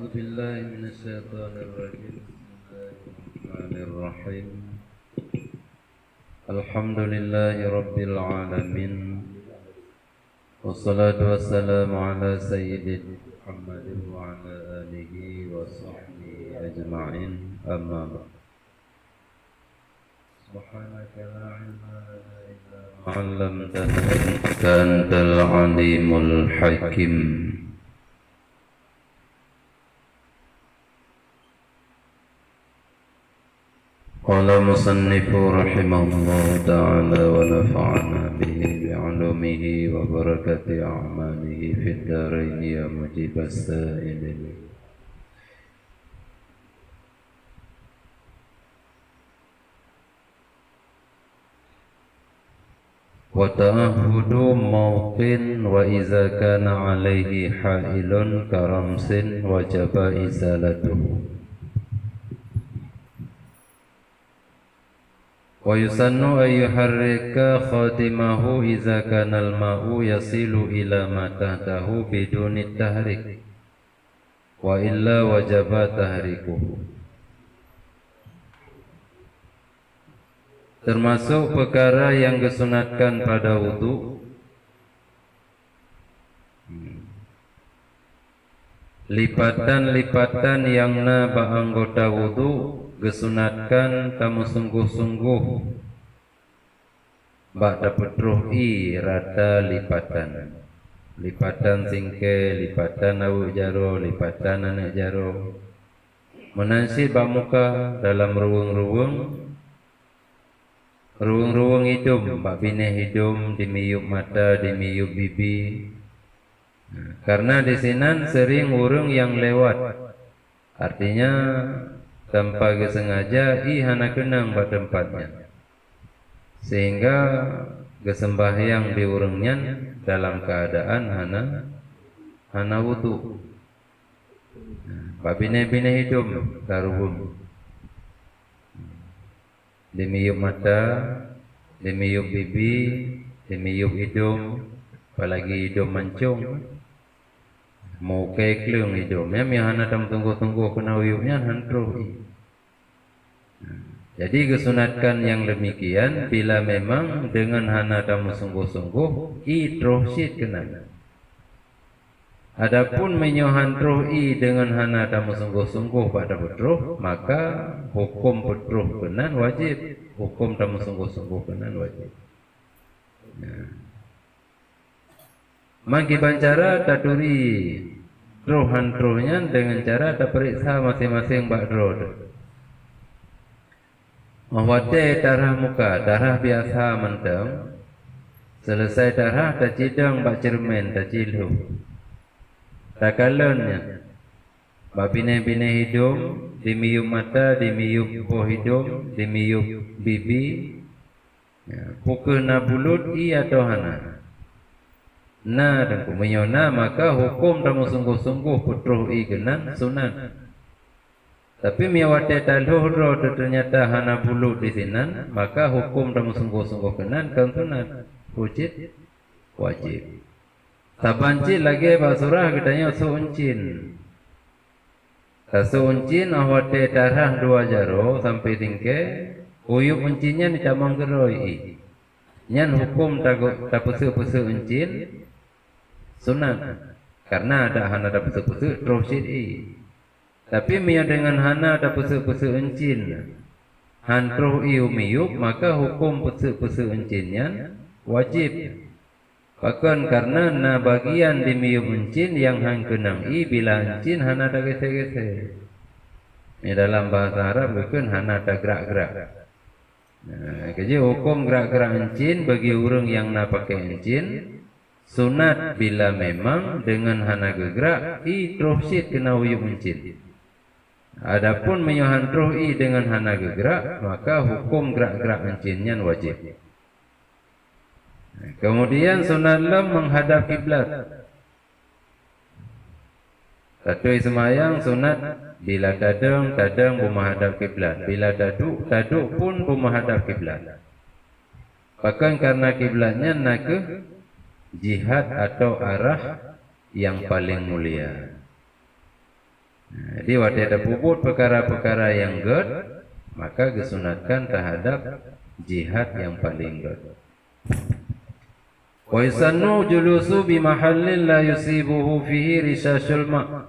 بالله من الشيطان الرجيم. بسم الله الرحمن الرحيم. الحمد لله رب العالمين، والصلاة والسلام على سيد محمد وعلى آله وصحبه أجمعين. أما بعد. سبحانك لا علم لنا إلا ما علمتنا إنك أنت العليم الحكيم. قال مصنف رحمه الله تعالى ونفعنا به بعلومه وبركة أعماله في الدارين يا مجيب السائلين. وتعهد موطن وإذا كان عليه حائل كرمس وجب إزالته. ويسن أن يحرك خاتمه إذا كان الماء يصل إلى ما تحته بدون التحريك، وإلا وجب تحريكه. Termasuk perkara yang disunatkan pada wudu, lipatan-lipatan yang naba anggota wudu gesunatkan kamu sungguh-sungguh bak dapat rohi rata lipatan singke, lipatan awuk jaro, lipatan anak jaro, menansi bak muka dalam ruang hidung, bak bineh hidung, dimiyup mata, dimiyup bibi. Karena di sini sering urang yang lewat, artinya tanpa sengaja hana kenang pada tempatnya, sehingga kesembahyang di urangnya dalam keadaan hana wudu. Babine-bine hidung karuhum, dimiyup mata, dimiyup bibi, dimiyup hidung, apalagi hidung mancung, mau keklung hidung, yang hana tam tunggu-tunggu kena uyuknya hantruh. Jadi kesunatkan yang demikian bila memang dengan hana tam sungguh-sungguh idrohsid kena. Adapun menyohan rohi dengan hana tam sungguh-sungguh pada petruh, maka hukum petruh kenan wajib, hukum tam sungguh-sungguh kenan wajib. Maki bancara taturi roh-rohnya dengan cara terperiksa masing-masing bak roh. Mawate darah muka, darah biasa mentang. Selesai darah tak cidang bak cermin, tak cilhu. Tak kalonnya. Bak bine-bine hidung, dimiyup mata, dimiyup buah hidung, dimiyup bibi. Pukul na bulut i atau hana. Na dan kumenyona maka hukum tamu sungguh-sungguh putruh i genan sunat. Tapi miawate taluh ro ternyata hana bulu di sinan, maka hukum tamu sungguh-sungguh genan kan sunat. Wajib. Sabanci lagi basurah katanya suuncin. Suuncin awate darah 2 jaro sampai tingke, uyup uncinya ni camang geroi. Nyan hukum tak pusu-pusu uncin sunat, karena ada hana ada pusu-pusu terus syid'i. Tapi mia dengan hana ada pusu-pusu uncin hantruh iumiyup, maka hukum pusu-pusu uncinnya wajib. Bahkan karena na bagian dimiyup uncin yang hang kenang i bila uncin hana ada gese-gese. Ini dalam bahasa Arab bukan hana ada gerak-gerak. Jadi hukum gerak-gerak uncin bagi orang yang nak pakai uncin sunat bila memang dengan hana gerak i terusid kena uyup uncin. Adapun menyohan roh i dengan hana gerak, maka hukum gerak-gerak uncinnya wajib. Kemudian sunat lam menghadap kiblat. Satu semayang sunat bila kadang menghadap kiblat, bila daduk pun menghadap kiblat. Bahkan karena kiblatnya nak ke jihad atau arah yang paling mulia. Jadi waktu ada puput perkara-perkara yang god, maka disunatkan terhadap jihad yang paling god. Wa yusannu julusu bi mahallin la yusibuhu fihi risashul ma.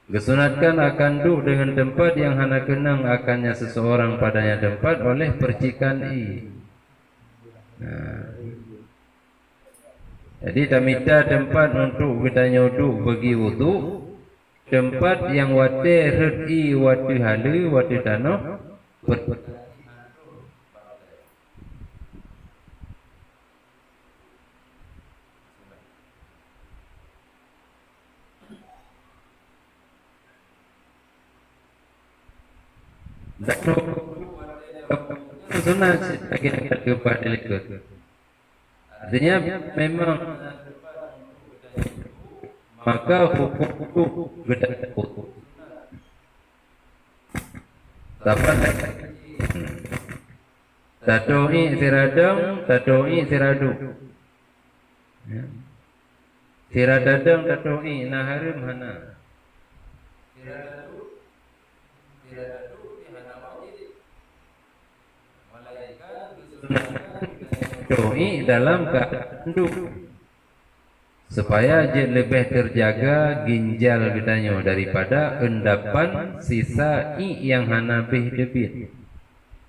Disunatkan akan duduk dengan tempat yang hana kenang akannya seseorang padanya tempat oleh percikan i. Jadi tamita tempat untuk kita nyoduk bagi wudu, tempat yang wate reti wate halu wate tanah sunat kita kepada lekut. Artinya memang maka hukum kita dapat tadoi siradang tadoi siradu siradadang tadoi naharim hana doi dalam keadaan duduk supaya dia lebih terjaga ginjal kitanya daripada endapan sisa i yang hana bih debit.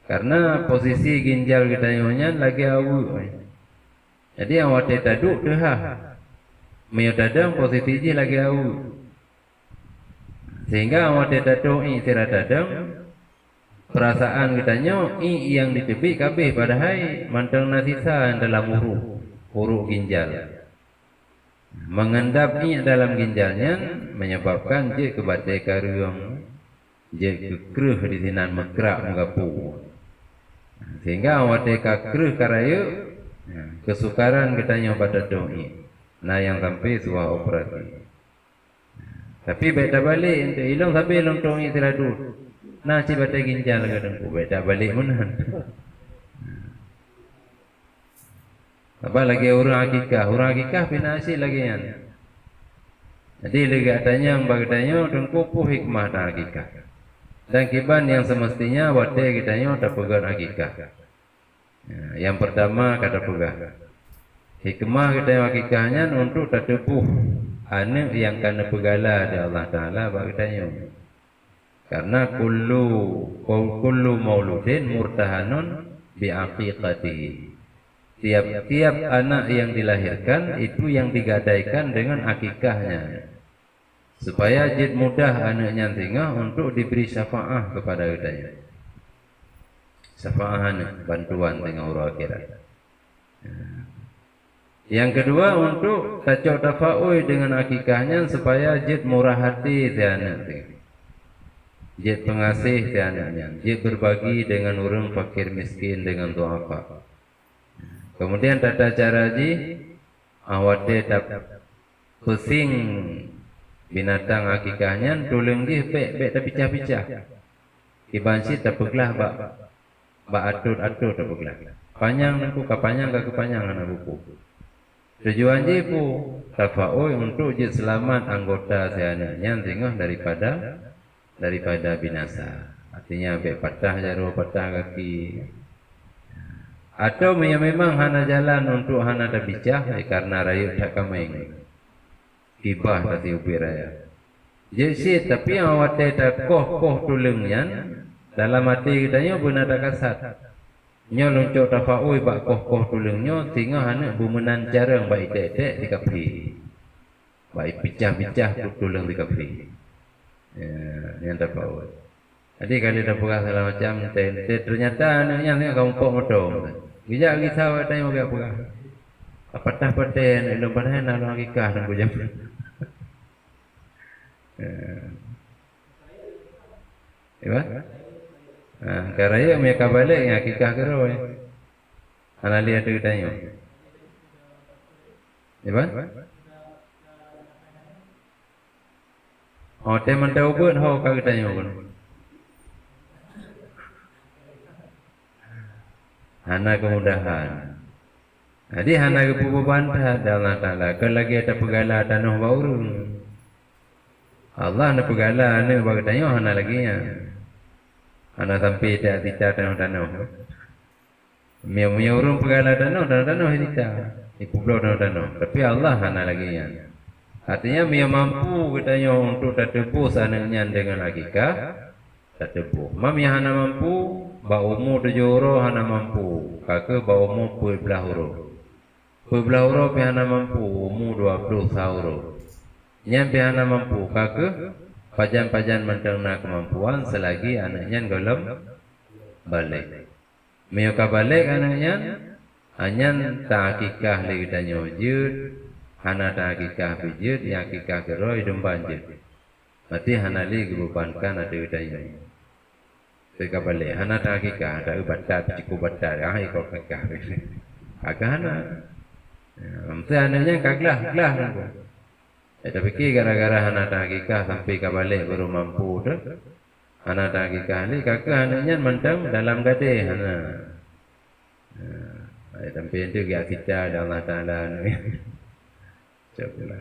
Karena posisi ginjal kitanya lagi awu. Jadi yang waktu taduk dah meo dadang posisi ji lagi awu. Sehingga waktu taduk i sira dadang perasaan kitanya i yang ditebik kabeh padahal mantang nasisa dalam uruk ginjal. Mengendap i dalam ginjalnya menyebabkan je kebatai karuang je kekreh di sinan mekrak mengapu. Sehingga awate kakreh karaya kesukaran kitanya pada doi. Nah yang sampai suah operasi. Tapi beda balik untuk ilong sampai ilong doi teradu. Nah si batai ginjal kadang beda balik menan. Apa lagi orang akikah pinasi lagi yang. Jadi lagi katanya yang bagainya dengkupu hikmah dan akikah. Dan kiban yang semestinya wadah kitanya tak pegang akikah. Yang pertama kata pegang. Hikmah kita akikahnya untuk tak tepuh anak yang kena pegala dari Allah Taala bagainya. Karena kullu mauludin murtahanun bi aqiqatihi. Tiap-tiap anak yang dilahirkan itu yang digadaikan dengan akikahnya. Supaya jid mudah anaknya tinggal untuk diberi syafaah kepada kitanya. Syafaah anak, bantuan dengan orang akhirat. Yang kedua untuk tacok tafa'ui dengan akikahnya supaya jid murah hati si anak tinggal. Jid pengasih si anaknya, jid berbagi dengan orang fakir miskin dengan du'afa. Kemudian tata cara ji awade dapat pusing binatang akikahnya tulung ji bek tak picah-picah. Ibansi tak peglah ba atur-atur tak peglah. Panjang aku kapanjang ke kepanjangan aku. Tujuan ji pu tafa'ui untuk jid selamat anggota si anaknya sehingga daripada binasa. Artinya bek patah jarum, patah kaki. Atau memang hana jalan untuk hana tabicah karena rayu tak kameng. Kibah tadi ubi raya. Jadi tapi awak tak koh tulungnya dalam hati kitanya benar tak kasat. Nyo luncuk tafa'ui bak koh tulungnya sehingga hana bumenan jarang baik dek di kapi. Baik picah-picah tulung di kapi. Yang tafa'ui. Jadi kalau dah buka segala macam ternyata anaknya ni kamu pok modong. Bijak kita awak tanya buka buka. Apatah paten ilmu paten nak akikah nak bujang. Iya. Karaya mereka balik yang akikah kero. Anali ada tanya. Iya. Oh, teman tahu pun, how kau tanya pun. Hana kemudahan. Jadi hana kepupuan dah Allah Taala. Kalau lagi ada pegala tanah baru. Allah na pegala ni bagi tanya hana lagi ya. Hana sampai tak tidak tanah. Mia urung pegala tanah hita. Iku pulau tanah. Tapi Allah hana lagi ya. Artinya mia mampu katanya untuk terdebus anaknya dengan hakikah terdebus. Mami hana mampu, ba umur 7 huruf hana mampu. Kakak ba umur 12 huruf. 12 huruf pi hana mampu, umur 20 huruf. Yang pi hana mampu kakak pajan-pajan mencerna kemampuan selagi anaknya golem balik. Mia ka balik anaknya anyan tak hakikah lagi tanya wujud. Hana tak hakikah bijud, yang hakikah geroi dumban jud. Mati hana li gerubankan ada udaya. Seka balik, hana tak hakikah, ada ubatat, ciku batat, ikut hakikah. Agak hana. Mesti hananya kaglah. Tapi gara-gara hana tak hakikah sampai ke balik baru mampu tu. Hana tak hakikah li, kakak hananya mentang dalam gadai hana. Sampai itu kita ada Allah Ta'ala. Cobalah.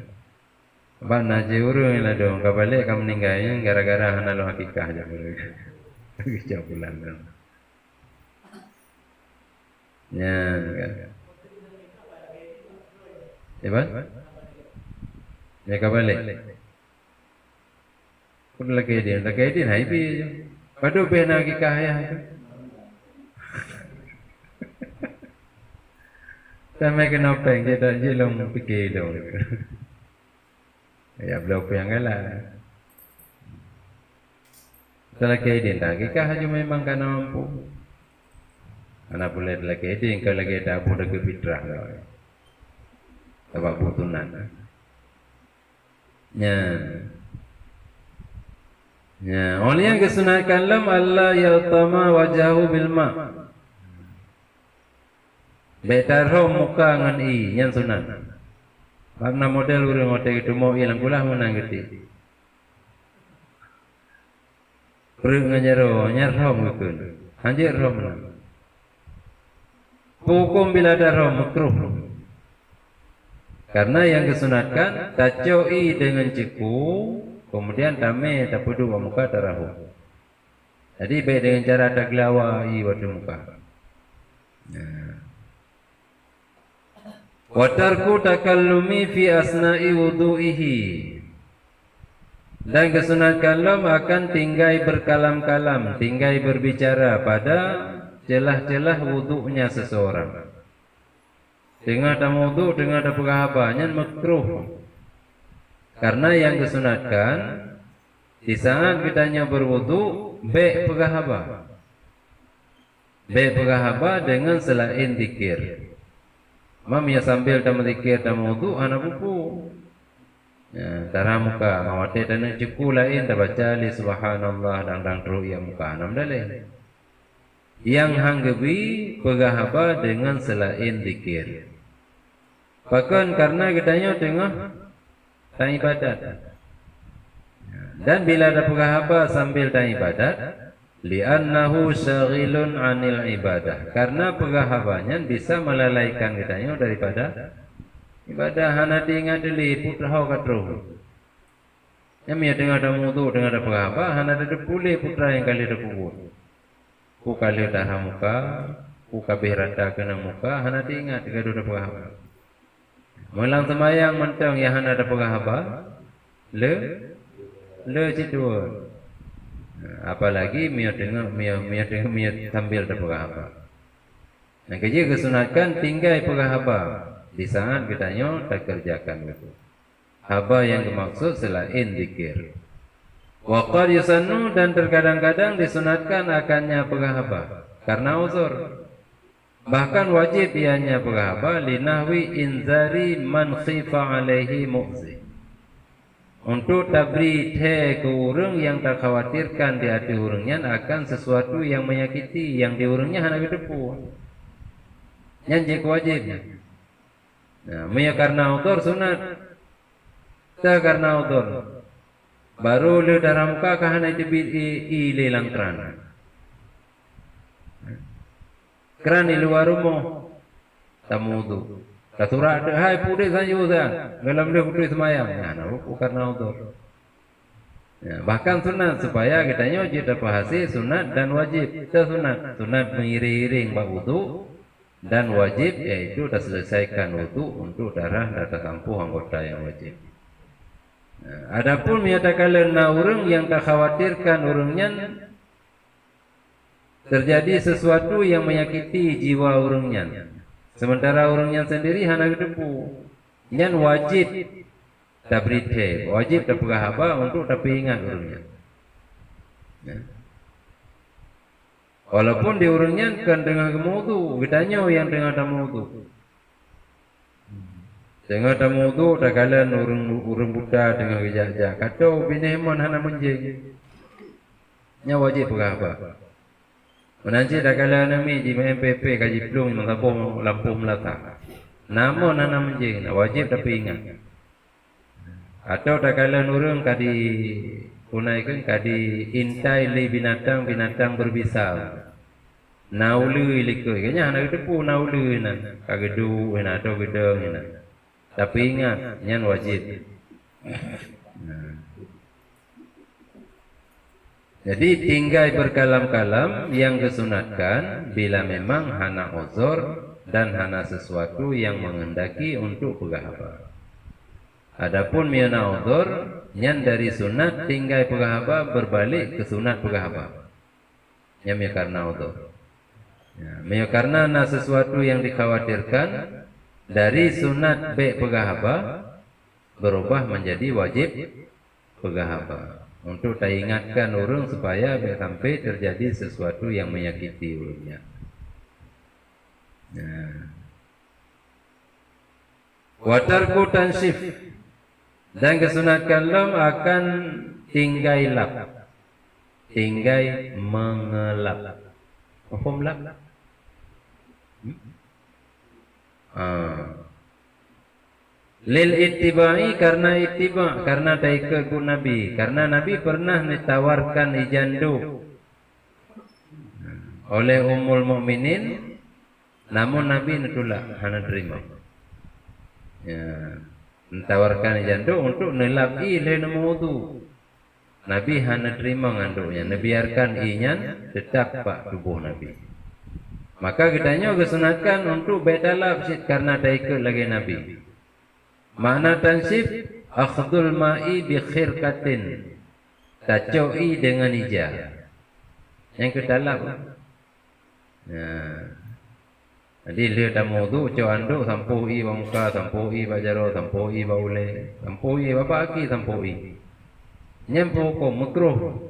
Abang naji urung lah dong. Kau balik kau meninggalnya gara-gara hana lo hakikah je. Cobalah. Ya, kan. Apa? Ya kau balik. Kau lagi dia hai pi. Padu pena hakikah ya. Sampai kena peng je tak je long fikir dong. Ya belum yang galah. Setelah keadaan tak, kita hanya memang kena mampu. Anak boleh dalam keadaan kalau lagi tak boleh ke fitrah lah. Sebab butunan. Ya. Oleh yang kesunatkan lam Allah yaltama wajahu bil ma'. Betaroh muka ngan i yang sunat. Karena model urang otek itu mau ilang kulah menang gede. Perut ngajaro nyarho mukun. Anjir rom. Hukum bila ada rom makruh. Karena yang kesunatkan tacoi dengan ciku, kemudian tame tapudu muka tarahu. Jadi baik dengan cara taglawa i waktu muka. Watarku takallumi fi asna'i wudu'ihi. Dan kesunatkan lam akan tinggai berkalam-kalam, tinggai berbicara pada celah-celah wudu'nya seseorang. Dengan ada wudu', dengan ada penghabannya makruh. Karena yang kesunatkan di saat kitanya berwudu, baik pengahaba. Baik pengahaba dengan selain zikir. Mam ya sambil tamu zikir tamu wudu ana buku. Ya, tara muka mawate dan ciku lain ta baca li subhanallah dan ruya muka anam dalai. Yang hanggebi pegahaba dengan selain zikir. Bahkan karena kitanya tengah tang ibadat. Dan bila ada pegahaba sambil tang ibadat, li'annahu syaghilun 'anil ibadah. Karena pegahabanya bisa melalaikan kitanya daripada ibadah. Hana ingat dili putra katro. Yang dia dengar ada wudu, dengar ada pegahaba, hana ada pulih putra yang kali ada kubur. Ku kali dah muka, ku kabeh rata kena muka, hana ingat jika ada pegahaba. Mulang semayang mentang yang hana ada pegahaba, le citua. Apalagi mia sambil terpegahaba. Nah, kerja kesunatkan tinggal pegahaba di saat kitanya tak kerjakan itu. Haba yang dimaksud selain zikir. Waqad yusannu dan terkadang-kadang disunatkan akannya pegahaba karena uzur. Bahkan wajib ianya pegahaba linahwi inzari man khifa alaihi mu'zi. Untuk tabri ke urang yang tak khawatirkan di hati urangnya akan sesuatu yang menyakiti yang di urangnya hana depu. Yang jadi wajib. Nah, maya karena autor sunat. Tak karena autor. Baru le dalam muka kahana i lelang keran. Keran di luar rumah. Tamu tu. Katura ada hai pude sanju dah. Dalam dia pude semayang. Nah, bukan autor. Ya, bahkan sunat supaya kita wajib terpahasi sunat dan wajib. Kita sunat mengiring-iring bab wudu dan wajib yaitu dah selesaikan wudu untuk darah dah tertampuh anggota yang wajib. Nah, adapun menyatakan orang yang tak khawatirkan orangnya terjadi sesuatu yang menyakiti jiwa orangnya. Sementara orangnya sendiri hanya debu. Yang wajib tak berite, wajib tak berhaba untuk tapi ingat orangnya. Ya. Walaupun di orangnya kan dengan kemudu, kitanya yang dengan tamudu. Dengan tamudu tak kalan orang Buddha dengan gejak-gejak. Kata bini mon hana menjeng. Nya wajib berhaba. Menanci tak kalan nami di MPP kaji plung mentabung lampu melata. Namun hana menjeng, wajib tapi ingat. Atau tak kalan orang kadi punaikan kadi intai li binatang berbisa. Naulu ilikoi, kayaknya anak depu naulu ina, kagedu ina atau gedeng ina. Tapi ingat, nyan wajib. Jadi tinggal berkalam-kalam yang kesunatkan bila memang hana uzur dan hana sesuatu yang menghendaki untuk pegahaba. Adapun miana uzur, nyan dari sunat tinggal pegahaba berbalik ke sunat pegahaba. Nyan karena uzur. Ya, karena sesuatu yang dikhawatirkan dari sunat pegahaba berubah menjadi wajib pegahaba. Untuk tak ingatkan orang supaya sampai terjadi sesuatu yang menyakiti orangnya. Watarku tansif dan kesunatkan lam akan tinggai lap, tinggai mengelap. Faham lap? Lil ittibai karena ittiba, karena taikut Nabi, karena Nabi pernah ditawarkan ijandu oleh Ummul Mukminin, namun Nabi nolak, hana terima. Ya, ditawarkan ijandu untuk nelapi lena wudu. Nabi hana terima nganduknya, biarkan inyan tetap pak tubuh Nabi. Maka kitanya kesunatkan untuk betalab karena taikut lagi Nabi. Makna tansif akhdul ma'i bi khirqatin, tacoi dengan ija. Yang ketalab. Jadi dia dah wudu co anduk sampui ba muka, sampui ba jaro, sampui ba ule, sampui ba pagi, sampui. Nyampu hukum makruh.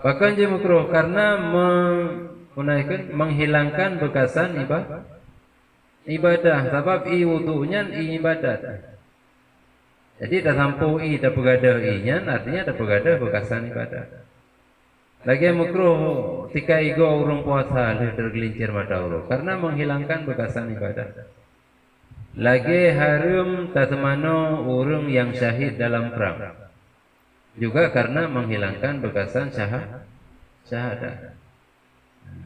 Bahkan dia makruh karena menghilangkan bekasan ibadah. Sebab wudunya ibadat. Jadi dah sampu dah pegadah inya, artinya dah pegadah bekasan ibadah. Lagi makruh tika igo urung puasa le tergelincir mata urung karena menghilangkan bekasan ibadah. Lagi harum tasemano urung yang syahid dalam perang. Juga karena menghilangkan bekasan syahadah.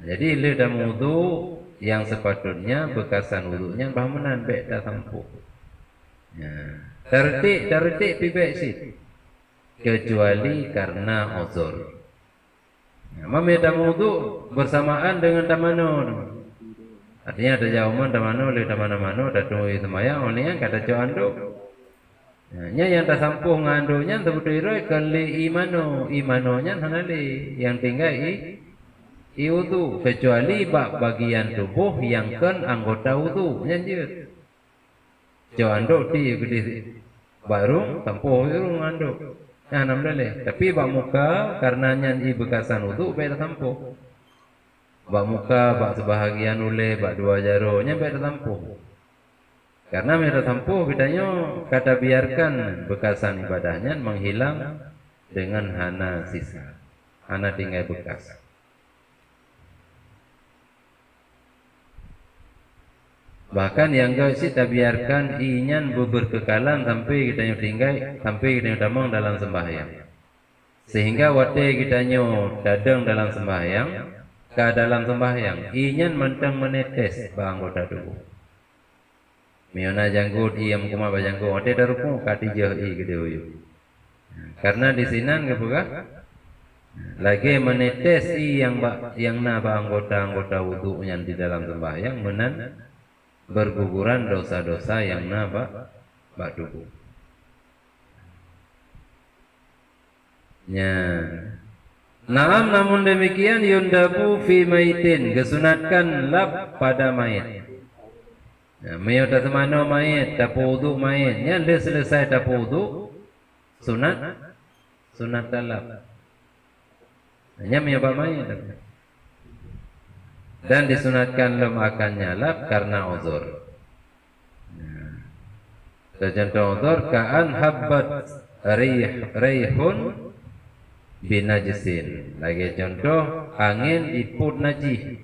Jadi le dah wudu yang sepatutnya bekasan wudunya bangunan bek dah sampu. Tertik pibek sit. Kecuali karena uzur. Mami dah wudu bersamaan dengan tamano. Artinya ada jauman tamano le tamano dah tunggu semayang oni kata coanduk. Nya yang tak sampuh nganduknya sebetulnya kali imanonya hanali yang tinggal wudu kecuali bagian tubuh yang kan anggota wudu nyanjut. Jo anduk di baru sampuh irung anduk. Nam daleh. Tapi bak muka karena nyanyi bekasan wudu beda sampuh. Bak muka bak sebahagian ule bak dua jaronya beda sampuh. Karena mereka sampuh kitanya kata biarkan bekasan ibadahnya menghilang dengan hana sisa, hana tinggal bekas. Bahkan yang kau sih tak biarkan inyan berkekalan sampai kitanya tinggal, sampai kitanya damang dalam sembahyang. Sehingga wate kitanya dadang dalam sembahyang, ke dalam sembahyang, inyan mentang menetes anggota tubuh. Miona janggut iam kuma bajangku ate daruku kati jeh gede uyu. Karena di sinan kebuka lagi menetesi yang naba anggota-anggota wudunya di dalam sembahyang menan berguguran dosa-dosa yang naba tubuh. Ya. Naam, namun demikian yundabu fi maitin, kesunatkan lap pada mayit. Ya, meo tak semano mayit, tapu wudu mayit. Yang dia selesai tapu wudu, sunat lap. Hanya meo pak mayit. Dan disunatkan lem akan nyalap karena uzur. Contoh uzur kaan habbat rihun binajisin. Lagi contoh angin iput najih.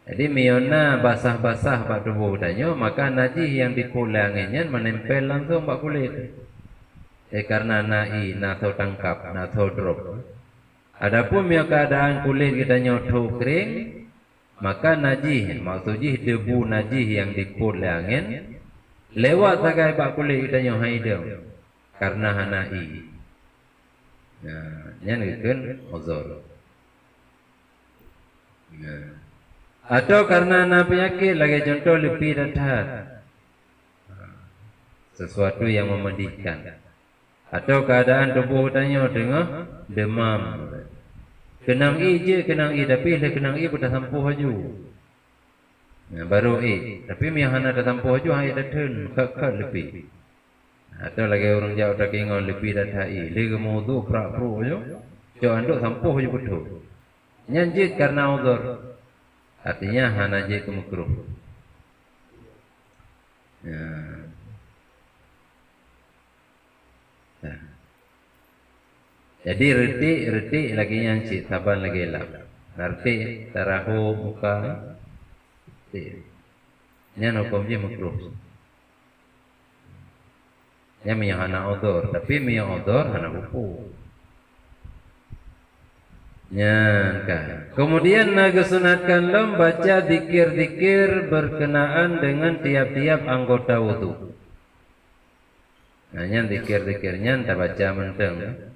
Jadi miona basah-basah pak tubuh danyo, maka najih yang diput anginnya menempel langsung pak kulit. Karena nai nato tangkap nato drop. Adapun mio keadaan kulit kita nyoto kering, maka najih maksudnya debu najih yang diput angin lewat sagai pak kulit kita nyo haidam karena hanai. Nah, yang itu uzur. Nah. Atau karena anak penyakit, lagi contoh lebih datar, sesuatu yang memedihkan. Atau keadaan tubuh tanya tengah demam. Kenang je, tapi le kenang dah sampuh haju. Nah, baru tapi mihana dah sampuh haju hai dah turn kat lebih. Atau lagi orang jauh tak ingat lebih dah le kemudu pra-pro haju. Jo anduk sampuh haju betul. Nyanjit karena uzur. Artinya hana je kemukruh. Ya. Nah. Jadi reti lagi nyanci, saban lagi lap. Reti tarahu muka. Nya hukum je makruh. Nya miya hana odor, tapi miya odor hana hukum. Nyangka. Kemudian kesunatkan baca zikir-zikir berkenaan dengan tiap-tiap anggota wudu. Nanya zikir-zikirnya tak baca menteng.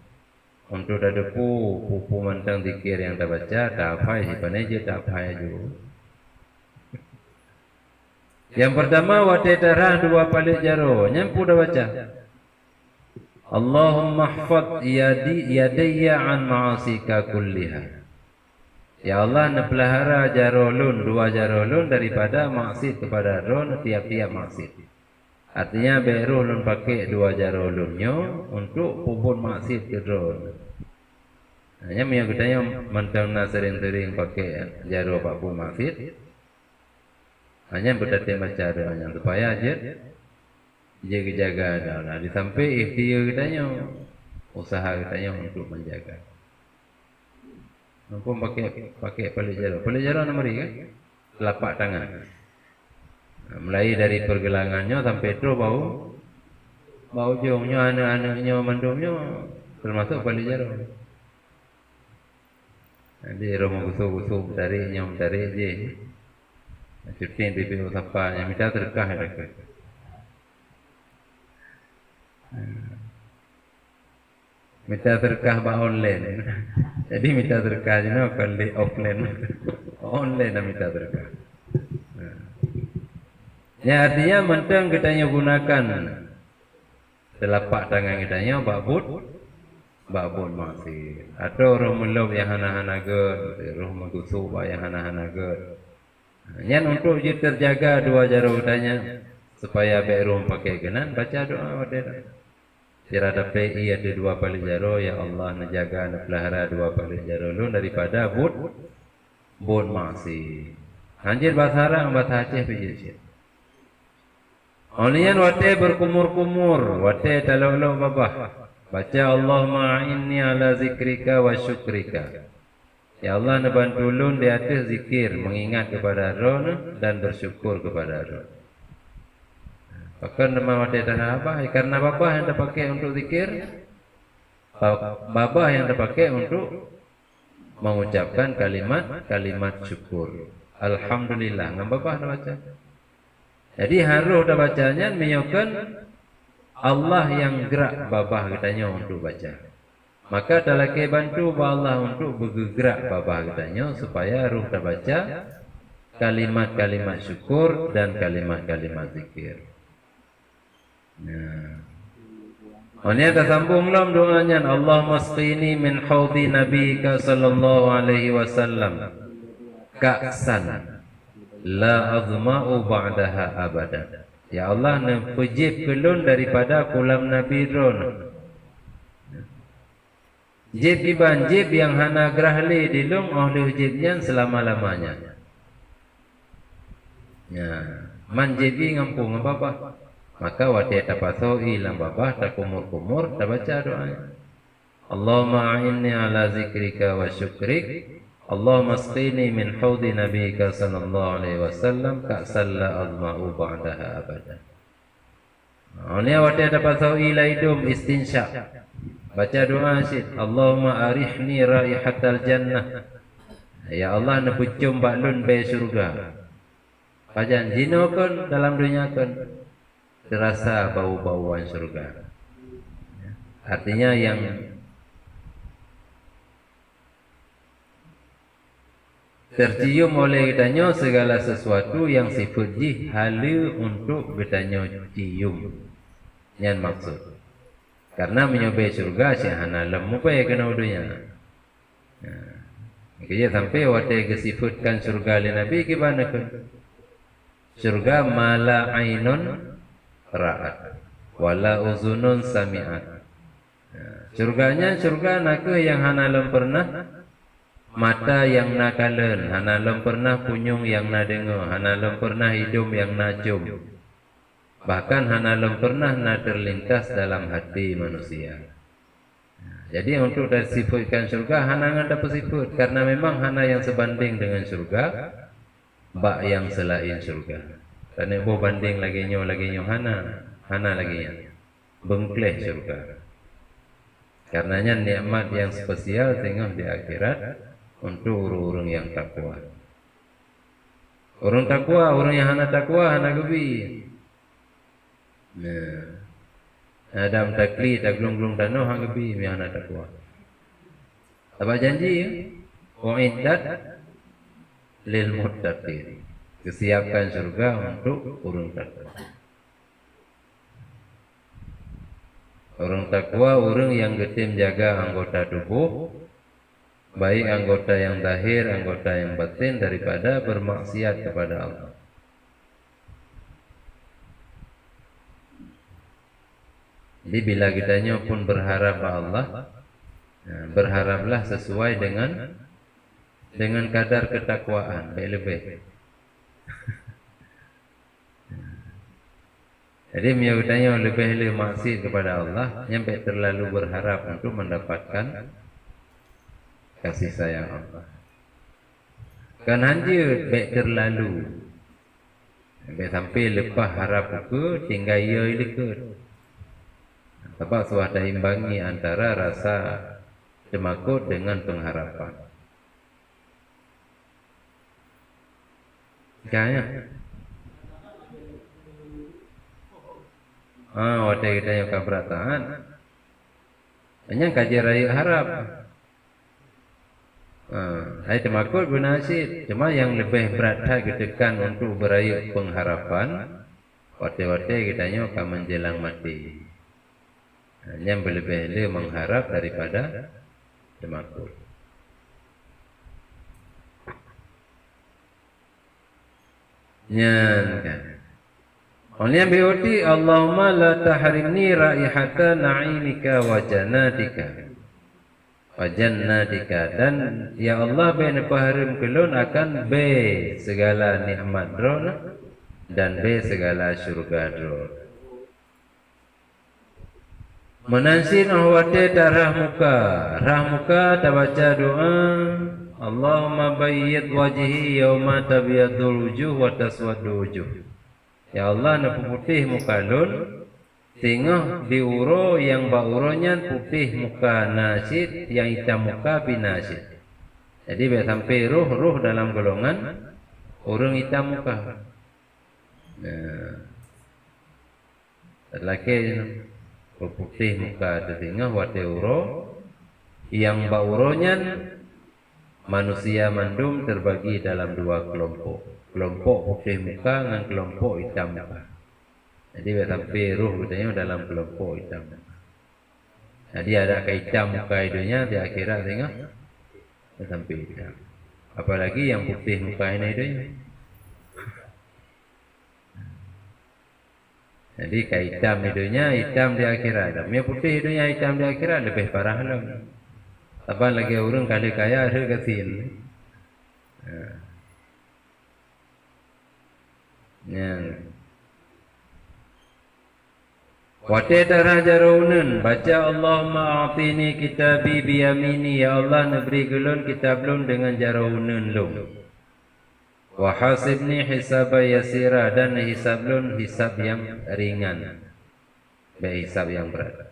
Untuk dah pupu menteng zikir yang tak baca, tak apa hipannya je tak apa juga. Yang pertama watetarah dua palik jaro, nyampu dah baca. Allahumma hafad yadayya an ma'asika kulliha. Ya Allah, nepelihara jarolun, dua jarolun daripada maksiat kepada ron tiap-tiap maksiat. Artinya berulun pakai dua jarolunnya untuk pupun maksiat ke ron. Hanya yang katanya mentang sering-sering pakai jaro pupun maksiat. Hanya berdatang baca doanya supaya aja jaga-jaga dah. Di samping ikhtiar kitanya, usaha kitanya untuk menjaga. Nampak pakai palik jaro. Palik jaro nama dia kan? Telapak tangan. Mulai dari pergelangannya sampai itu bau jongnya, anak-anaknya, mandumnya termasuk palik jaro. Jadi rumah gusuk-gusuk dari je. Cutin pipi usapa yang minta terkah dekat. Minta terkah online. Jadi minta terkah jenak kali offline. Online dah minta terkah. Ya artinya mentang kita gunakan telapak tangan kita babut masih. Atau roh melub yang hana-hana ged, roh mengusuk yang hana-hana ged. Yang untuk terjaga dua jari kitanya supaya berum pakai genan baca doa wadai. Kira dapat ada dua palik jaro, ya Allah najaga napelihara dua palik jaro lu daripada bud maksi. Anjir bahasa Arab bahasa Aceh pijit. Olian wate berkumur-kumur, wate talau-lau babah. Baca Allahumma inni ala zikrika wa syukrika. Ya Allah nabantu lun di atas zikir, mengingat kepada Ron dan bersyukur kepada Ron. Bahkan nama wate tanah apa? Karena babah yang dipakai untuk zikir, babah yang dipakai untuk mengucapkan kalimat syukur. Alhamdulillah. Ngam babah dah baca. Jadi harus dah bacanya menyokan Allah yang gerak babah katanya untuk baca. Maka talaki bantu Allah untuk bergerak babah katanya supaya ruh terbaca kalimat-kalimat syukur dan kalimat-kalimat zikir. Nah, ini ada sambung dalam doanya, Allahumma asqini min haudi nabiyika sallallahu alaihi wasallam ka'san la azma'u ba'daha abada. Ya Allah, nepejib kelun daripada kulam Nabi Ron. Jib iban jib yang hana gerahli dilung oleh jibnya selama-lamanya. Ya, man jibi ngampung apa-apa. Maka wati tapasoi lam babah tak kumur-kumur tak baca doanya. Allahumma a'inni ala zikrika wa syukrik. Allahumma asqini min haudi nabiyika sallallahu alaihi wasallam ka'san la azma'u ba'daha abada. Ini wati tapasoi la idum istinsya. Baca doa syid. Allahumma arihni raihatal jannah. Ya Allah, nepucum baklun be surga. Pajan jino kun dalam dunia kun terasa bau-bauan surga. Artinya yang tercium oleh kitanya segala sesuatu yang sifat jih hala untuk kitanya cium. Yang maksud. Karena menyobai surga syahana lemupai kena udunya. Kaya sampai waktu kesifutkan surga oleh Nabi gimana kan? Surga mala ainun ra'at wala uzunun sami'at. Surganya surga naka yang hana lem pernah mata yang nakalen, hana lem pernah punyung yang na dengar, hana lem pernah hidung yang na cium, bahkan hana lem pernah na terlintas dalam hati manusia. Jadi untuk disifutkan surga hana ngada pesifut karena memang hana yang sebanding dengan surga, bak yang selain surga. Karena bo banding lagi nyo hana lagi nya bengkleh surga. Karenanya nikmat yang spesial tengah di akhirat untuk orang-orang yang takwa. Orang takwa, orang yang hana takwa hana gebi. Nah, Adam takli taglung-glung dano hang gebi yang hana takwa. Apa janji ya? Wa'iddat lil muttaqin. Kesiapkan surga untuk orang takwa. Orang takwa orang yang getim jaga anggota tubuh, baik anggota yang zahir, anggota yang batin daripada bermaksiat kepada Allah. Jadi bila kitanya pun berharap Allah, berharaplah sesuai dengan kadar ketakwaan, lebih. Jadi menyebutnya lebih maksiat kepada Allah, sampai terlalu berharap untuk mendapatkan kasih sayang Allah. Kan hanya baik terlalu, sampai lepas harap ke tinggal ia ikut. Sebab sudah imbangi antara rasa cemakut dengan pengharapan. Kaya. Waktu kita yang keberatan, hanya kaji raya harap. Saya cemakut benasid. Cuma yang lebih berat ditekan untuk beraya pengharapan, waktu-waktu kita akan menjelang mati. Yang lebih mengharap daripada cemakut. Nyankan. Oleh berarti Allahumma la tahrimni raihata na'imika wa jannatika. Wa jannatika, dan ya Allah ben paharim kelun akan be segala nikmat dron dan be segala syurga dron. Menansin ahwate darah muka tabaca doa Allahumma bayyid wajhi yawma tabyadul wujuh wa taswaddu wujuh. Ya Allah, nak putih muka lun, tengah diuro yang bauronya putih muka nasid, yang hitam muka binasid. Jadi biar sampai ruh dalam golongan orang hitam muka. laki putih muka tetingah wate uro yang bauronya manusia mandum terbagi dalam dua kelompok. Kelompok putih muka dengan kelompok hitam muka. Jadi sampai ruh katanya dalam kelompok hitam. Jadi ada hitam muka hidupnya di akhirat tengok sampai hitam. Apalagi yang putih muka ini hidupnya. Jadi hitam hidupnya hitam di akhirat. Yang putih hidupnya hitam di akhirat lebih parah lagi. Apa lagi orang kali kaya ada kesin. Wate darah jaraunan baca Allahumma a'tini kitabi biyamini, ya Allah neberi gelun kitab lun dengan jaraunan lun. Wa hasibni hisaba yasira, dan hisab lun hisab yang ringan, hisab yang berat.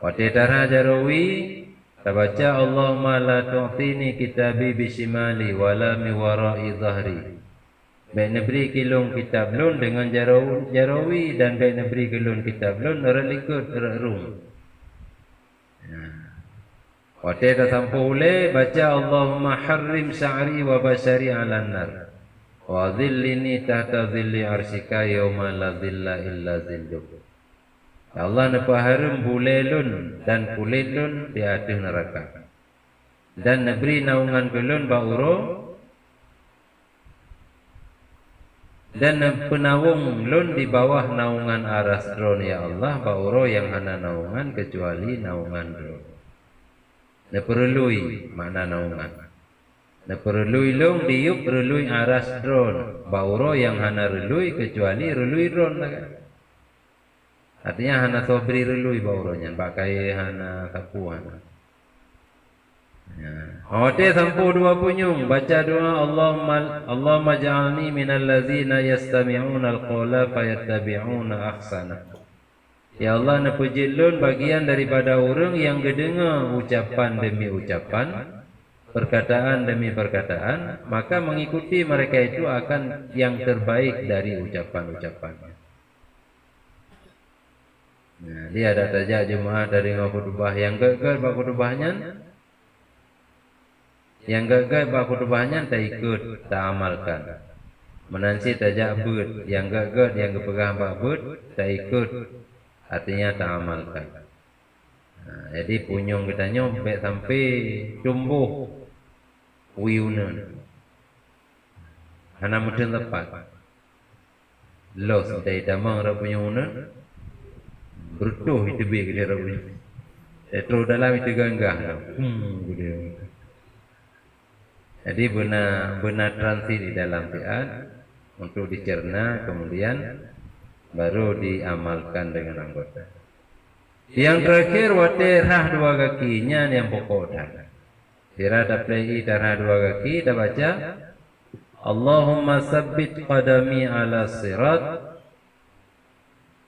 Wate darah jarawi baca Allahumma la tu'tini kitabi bishimali wala mi wara'i dhahri. Baik neberi kilung kitab lun dengan jarawi, dan baik neberi kilung kitab lun relikut rum. Wate dah sampai boleh baca Allahumma harrim sya'ri wa bashari 'alan nar wa dhillini tahta dhilli arsyika yawma la dhilla illa dhilluk. Ya Allah napa harum bule lun dan kulit lun di atas neraka, dan neberi naungan kelun bauro, dan penawung lun di bawah naungan aras dron, ya Allah bauro yang hana naungan kecuali naungan dron. Ne perlui mana naungan. Ne perlui lung diup relui aras dron, bauro yang hana relui kecuali relui dron lah. Artinya hana sobri relui bauronya, pakai hana kapuan. Hote sampu dua punyung baca doa Allahumma ja'alni minal ladzina yastami'una al-qawla fayattabi'una ahsana. Ya Allah nepujilun bagian daripada orang yang kedengar ucapan demi ucapan, perkataan demi perkataan, maka mengikuti mereka itu akan yang terbaik dari ucapan-ucapannya. Nah, dia ada saja jemaah dari khutbah yang gagal bak khutbahnya, yang gagal bak khutbahnya tak ikut, tak amalkan. Menansi tajak but, yang gagal yang kepegang bak but tak ikut, artinya tak amalkan. Nah, jadi punyung kita nyompe sampai tumbuh wiunan. Hana mungkin tepat. Los dari damang rapunyunan. Bertuh itu biar dia rapunya. Terus dalam itu ganggah. Jadi benar transit di dalam fi'at untuk dicerna, kemudian baru diamalkan dengan anggota. Yang terakhir wate rah dua kakinya yang pokok dah. Sira daplei darah dua kaki dah baca Allahumma sabbit qadami ala sirat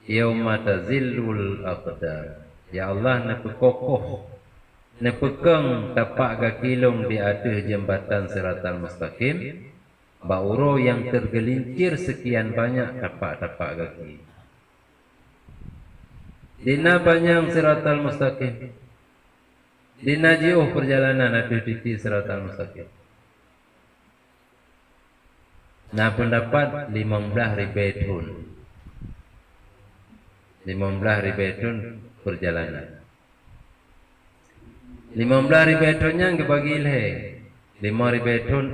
yauma tazillul aqdam. Ya Allah nepekokoh nepekeng tapak kaki long di atas jembatan Siratal Mustaqim, bauro yang tergelincir sekian banyak tapak-tapak kaki. Dina panjang Siratal Mustaqim, dina jauh perjalanan ada di Siratal Mustaqim. Nah pendapat 15.000 tahun, 15.000 tahun perjalanan. 15.000 tahunnya kebagi ilhe 5.000 tahun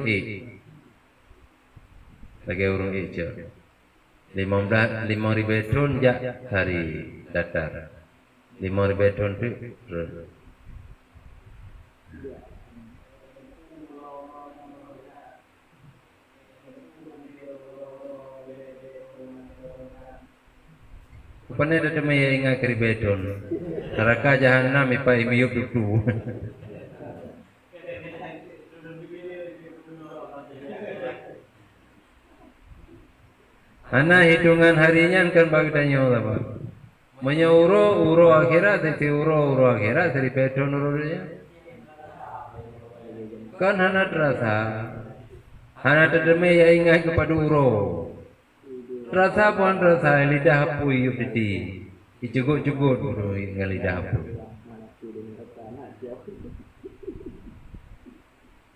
bagi urung hijau. 5.000 tahun jak hari datar. 5.000 tahun itu Upane ada maya ingat keribedon. Neraka jahanam ipa imiyup itu. Ana hitungan harinya kan bagi tanya apa? Uro akhirat itu uro akhirat dari bedon urunya. Kan hana terasa. Hana terdeme ya ingat kepada uro. Rasa pun rasa lidah apu yupiti. Icugut-cugut buru ngali dahulu.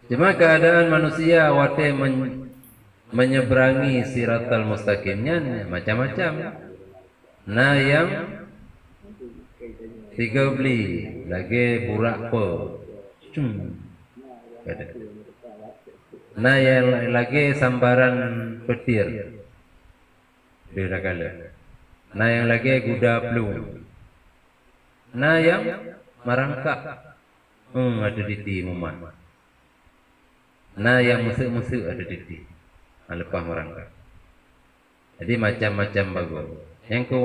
Cuma keadaan manusia wate menyeberangi siratal mustaqimnya macam-macam. Nah yang tiga beli lagi burak pe. Nah yang lagi sambaran petir. Dia kala. Nah yang lagi guda plung. Nah yang marangkak. Ada di timuman. Nah yang musik-musik ada di ti. Lepas merangkak. Jadi macam-macam bagus. Yang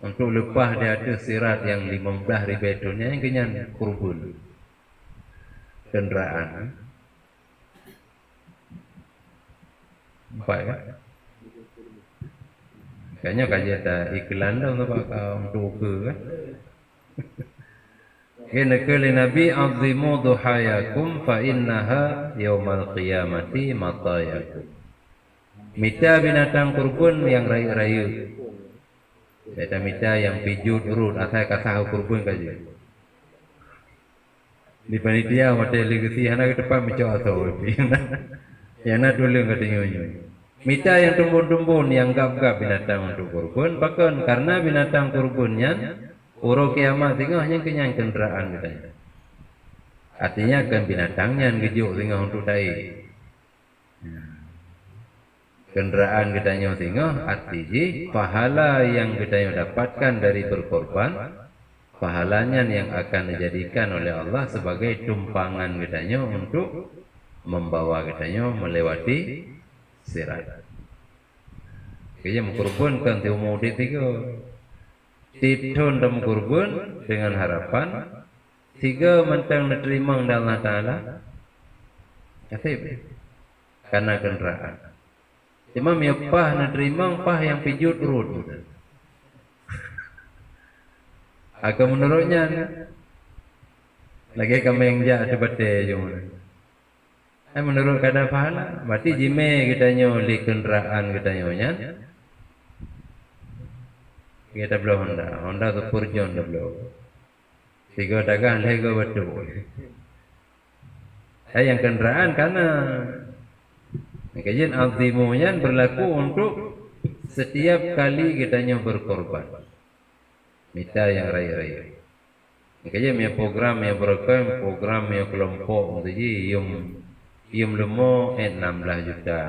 untuk lepas dia ada sirat yang 15,000 dunia yang kenyan kurbun. Kenderaan. Nampak kan? Kayaknya kajian tak iklan dah untuk ke kan? Kena kali Nabi azimu duhayakum fa innaha yaumal qiyamati matayakum. Mita binatang kurban yang rayu-rayu. Ada mita yang pijut urut asal kata kurban kaji. Di panitia hotel legasi hana ke depan macam atau yang nak dulu katanya. Mita yang tumbun-tumbun yang gap-gap binatang untuk kurban bahkan karena binatang kurbannya Uro kiamat tengah yang kenyang kenderaan katanya. Artinya kan binatangnya yang gejuk tengah untuk dai. Kenderaan katanya tengah artinya pahala yang katanya dapatkan dari berkorban, pahalanya yang akan dijadikan oleh Allah sebagai tumpangan katanya untuk membawa katanya melewati sirat. Kaya mengkorbankan tiumudi tiga. Tidun dalam kurban dengan harapan 3 mentang diterima oleh Allah Ta'ala kasih karena kenderaan. Cuma miapah diterima pah yang pijut urut. Agak menurutnya lagi kami yang jahat debate cuma. Menurut kadar pahala, berarti jime kita nyoli kenderaan kita nyonya. Kita belum Honda tu Purjon dah belum. 3 dagang lego betul. Yang kenderaan karena kajian azimunya berlaku untuk setiap kali kita berkorban. Mita yang raya-raya. Kajian punya program yang program yang kelompok jadi yang lemo 16 juta.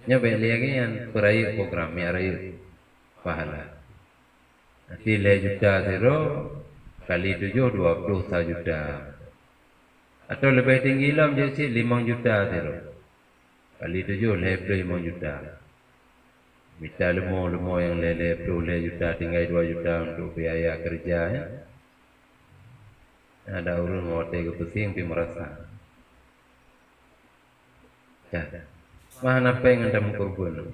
Nya beli lagi yang peraya program yang raya. Pahala. Nanti 5 juta zero kali 7 21 juta. Atau lebih tinggi lah menjadi 5 juta zero kali 7 5 juta. Minta lemo yang 5 juta tinggal 2 juta untuk biaya kerja ya. Ada urun hotel ke pusing pi merasa. Ya. Mana pengen anda mengkorban?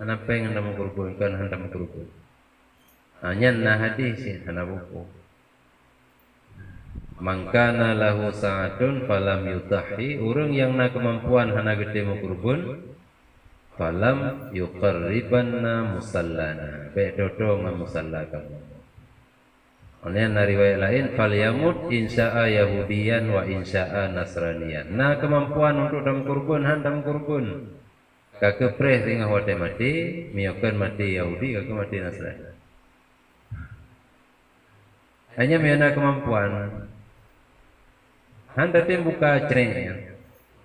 Anak pengen anda mengkorbankan anda mengkorban. Hanya nah hadis hana buku. Mangkana lahu sa'atun falam yutahi. Orang yang nak kemampuan hana gede mengkorban falam yuqarribanna musallana. Baik dodo ngam musalla kamu. Oleh riwayat lain falyamut insya'a yahudiyan wa insya'a nasraniyan. Nah kemampuan untuk dalam kurban handa mengkorban. Kakak pres tengah wate mati, miakan mati Yahudi, kakak mati Nasrani. Hanya miana kemampuan. Handa tim buka cereng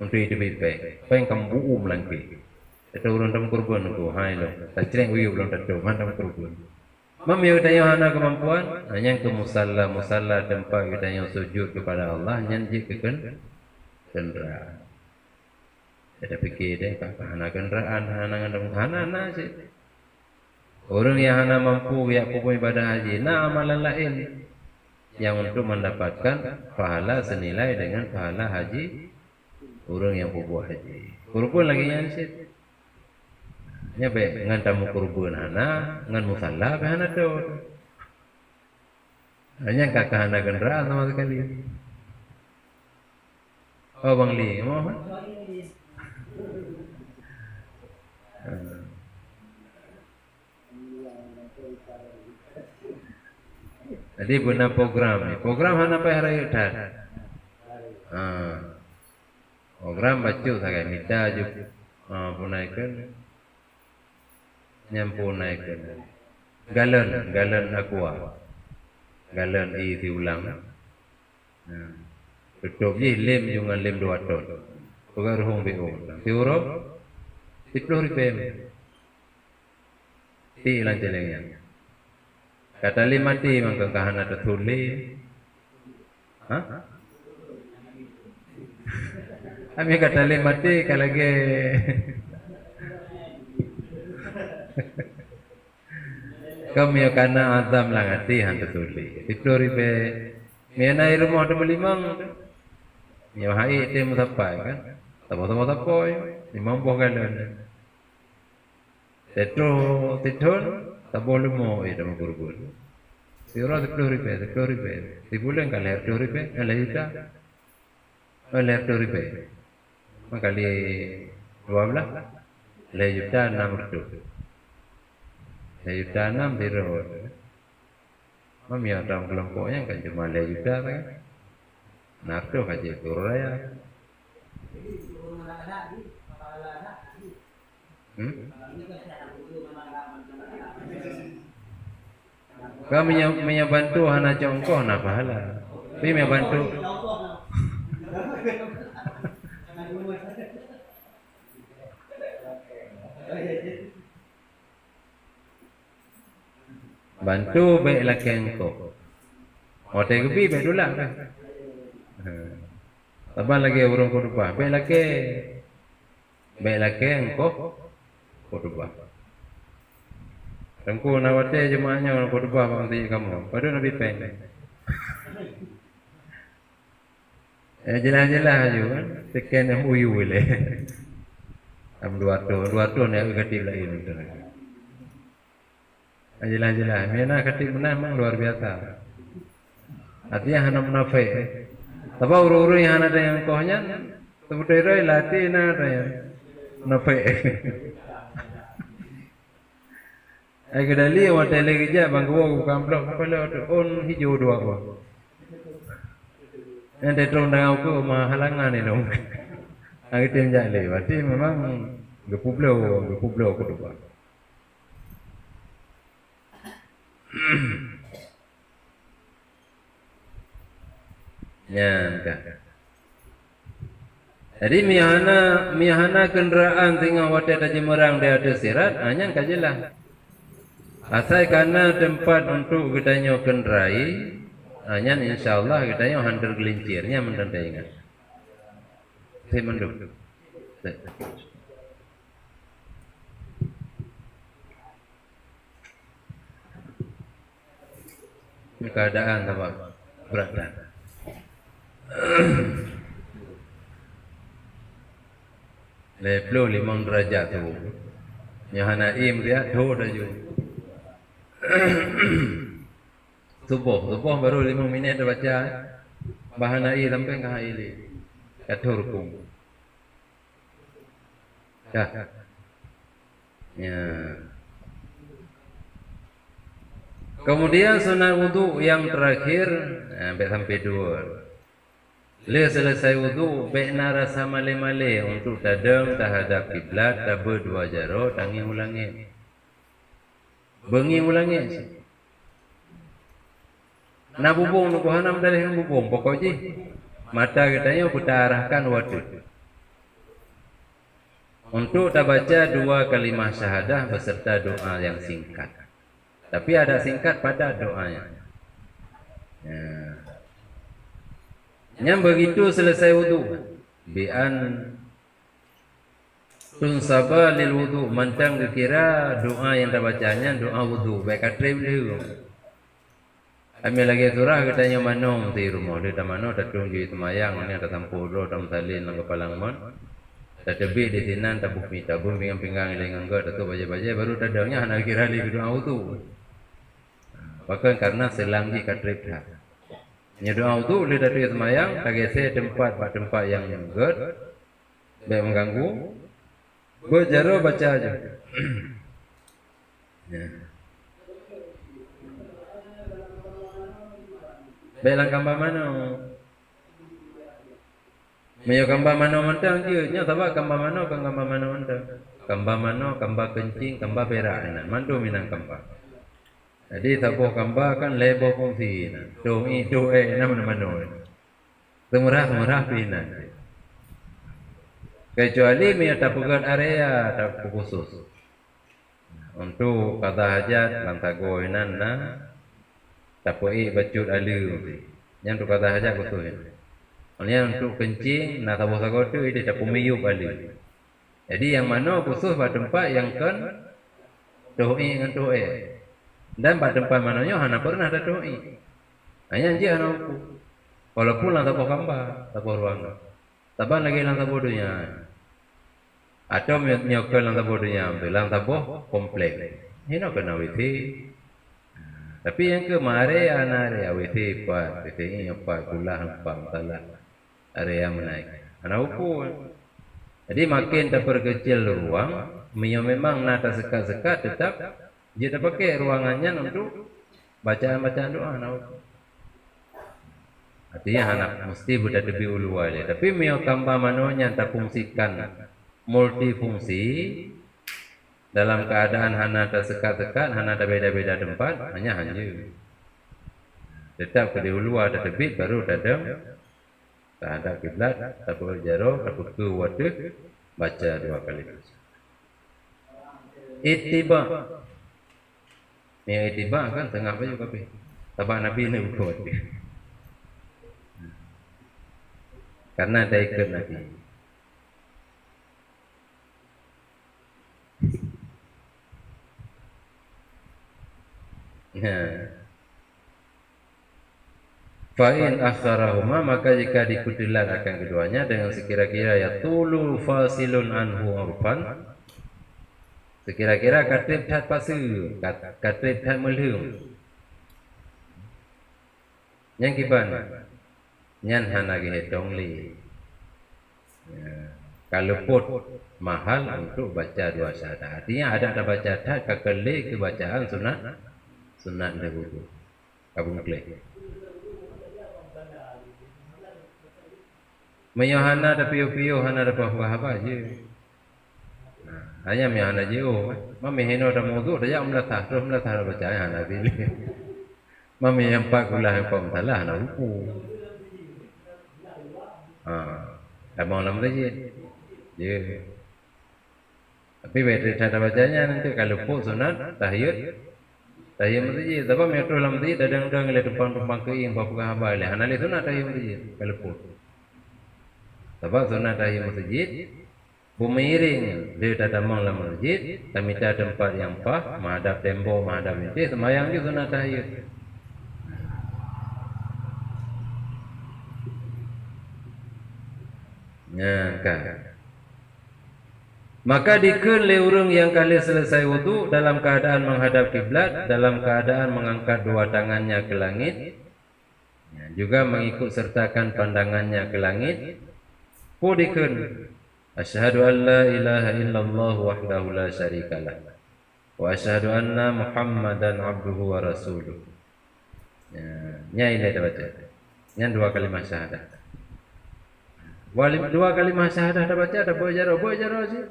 untuk hidup baik. Pengen kamu melangki. Itu urun dalam kurban itu. Hai lo, tak cereng uyu belum tahu. Handa kurban. Mam yang tanya hana kemampuan, hanya ke musalla tempat kita yang sujud kepada Allah, nyanyi keken kenderaan. Ada fikir deh, hana kenderaan, hana sih. Orang yang hana mampu ya punya ibadah haji, nah amalan lain yang untuk mendapatkan pahala senilai dengan pahala haji orang yang punya haji. Kurban lagi yang sih. Nya baik ngan tamu kurban hana, ngan musalla hana tu. Hanya kakak hana kenderaan sama sekali. Oh Bang Li, mau? Jadi benar program ni. Program hana payah raya dah. Program baca sakai minta je punaikan nyampunaikan galon aqua. Galon isi ulang. Betul je lem jangan lem 2 ton. Pegar hong BO. Tiurop 10 ripem. Ti lan jelengnya. Kata lem mati mangkang kahana tertuli. Kami kata lem mati kalage. Kami kana azam langati han tertuli. 10 ribe. Mena rumah ada melimang. Ya hai te mutapai kan. Tabo tapoy 50 galon. Tetron tabo lumo itu guru-guru. Sira 10 ribe. Dibulan kali 10 ribe, kali juta. Kali 10 ribe. Makali 12 le juta 600. Le juta 6 di road. Mami orang kelompoknya kan cuma le juta kan. Nakto kaji turaya. Kami bantu hana jongkoh na pahala. Tapi bantu. Bantu baik laki engkau. Hotel kebi baik dulu lah kan. Tabah lagi urung kodubah. Baik laki engkau kodubah. Tengku nawate jemaahnya orang kodubah bang tanya kamu. Pada Nabi Peng. Jelas-jelas aja kan. Sekian yang uyu boleh. Am 200 ni aku kati lain. Jelas-jelas. Mana kati memang luar biasa. Artinya hana munafik. Tapi uru-uru yang hana ada yang kohnya. Sebutnya latih ada yang munafik. Aku dah lihat hotel lagi je bang gua bukan blok kepala on hijau 2 gua. Yang terong dengan aku mah halangan ni dong. Aku tim jale, berarti memang gepublo kedua. Ya, kan. Jadi mihana kenderaan tinggal hotel Haji Merang dia ada sirat, hanya kajilah. Asal karena tempat untuk kita kenderai, hanya insyaallah kita hantar gelincirnya mendandaingan. Saya menduk. Ini keadaan apa? Berat. Leplo 5 derajat tu. Yang naim dia do dah ju. Subuh baru 5 minit dah baca. Bahana i sampai ke haili. Katur kum. Ya. Kemudian sunat wudu yang terakhir sampai 2. Le selesai wudu baikna rasa male-male untuk tadang terhadap kiblat tabe 2 jaro tangi ulangi. Bengi ulangi. Nak bubung nak hanam dari bubung pokoknya mata katanya putar arahkan waktu. Untuk tak baca 2 kalimah syahadah beserta doa yang singkat. Tapi ada singkat pada doanya. Ya. Yang begitu selesai wudu. Bi'an tunsaba lil wudu. Mantang dikira doa yang tak bacanya doa wudu. Baik katrib dulu. Kami lagi surah katanya manong di rumah. Dia tak manong tak tunggu semayang. Ini ada tampu dulu. Tak salin nak kepalang mon. Tak tebik di sinan. Tak bukmi. Tak bukmi pinggang dengan enggak. Tak tu baca-baca. Baru tadangnya anak kira lagi doa wudu. Bahkan karena selanggi katrib dah. Nya doa wudu boleh dari semayang. Tak gesek tempat yang enggak. Baik mengganggu. Berjaro baca aja. Ya. Baiklah kamba mana? Mio kamba mana mentang je, nya sabak kamba mana kan kamba mana mentang. Kamba mana, kamba kencing, kamba perak enak. Mandu minang kamba. Jadi tapo kamba kan lebo fungsi. Doi mana. Semurah pina. Kecuali mio tapukan area tapu khusus. Untuk kata hajat lantagoinan na tapoi bacut alu. Yang untuk kata hajat khusus. Yang untuk kencing na tapo sagotu ide tapu miyup alu. Jadi yang mana khusus pada tempat yang kan doi dengan doi. Dan pada tempat mananya hana pernah ada doi. Hanya dia hana upu. Walaupun lang tapo kamba, tapo ruang. Taban lagi lang tapo dunia. Atau nyokol lang tapo dunia, lang tapo komplek. Hino kena wifi. Tapi yang ke mare anare wifi pa, wifi ini apa gula apa talah area menaik. Hana upu. Jadi makin terperkecil ruang, memang nata sekat-sekat tetap dia pakai ruangannya untuk bacaan-bacaan doa. Artinya anak mesti budak lebih ulu wali. Tapi mio tambah manonya tak fungsikan multifungsi dalam keadaan hana tersekat-sekat, hana ada beda-beda tempat, hanya. Tetap ke dulu ada tebit baru dadam. Tak ada kiblat, tak boleh jaro, tak boleh wadah, baca 2 kali. Ittiba. Yang ittiba kan tengah baju kabeh. Tabak Nabi ni buat. Karena ada ikut Nabi. Fa'in akharahuma, maka jika dikudilan akan keduanya dengan sekira-kira ya tulu fasilun anhu urfan, sekira-kira katib that pasu, katib that melhum. Yang kiban nyan hana gehedong li. Kalau put mahal untuk baca 2 syahadat. Artinya ada baca that kakeli kebacaan sunat dahulu. Kabung klik. Meyohana ada piu-piu hana ada apa je. Hanya mehana je oh. Mami heno ada mudu dah melatah baca hana pilih. Mami yang pak gula yang pom salah hana upu. Abang lam je. Je. Tapi betul cara bacanya nanti kalau pun sunat tahiyat masjid. Tapi metro lam je dadang-dadang le tumpang-tumpang ke yang bapak haba le. Hana le sunat tahiyat masjid kalau pun. Sebab sunat tahiyat masjid bumiring dia datang dalam masjid, tamita tempat yang pas, menghadap tembok, menghadap ini, sembahyang dia sunat tahiyat. Kan. Maka dikeun le urang yang kali selesai wudu dalam keadaan menghadap kiblat, dalam keadaan mengangkat 2 tangannya ke langit, juga mengikut sertakan pandangannya ke langit. Pudikun asyhadu an la ilaha illallah wahdahu la syarikalah wa asyhadu anna muhammadan abduhu wa rasuluh. Nyai dah baca. Yang 2 kalimah syahadat. 2 kalimah syahadat dah baca dah boleh jaro sih.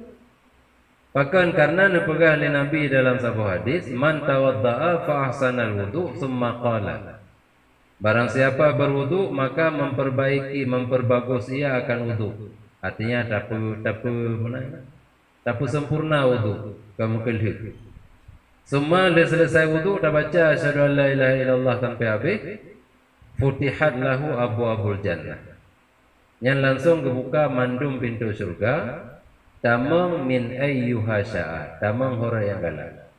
Bahkan karena nepegah oleh Nabi dalam sebuah hadis, man tawadda'a fa ahsanal wudu thumma qala. Barang siapa berwudu maka memperbagus ia akan wudu. Artinya tapu sempurna wudu kamu kelih. Semua dah selesai wudu dah baca asyhadu an la ilaha illallah sampai habis, futihat lahu abwaabul jannah. Yang langsung kebuka mandum pintu surga, tamang min ayyuha sya'a, tamang hora yang galak.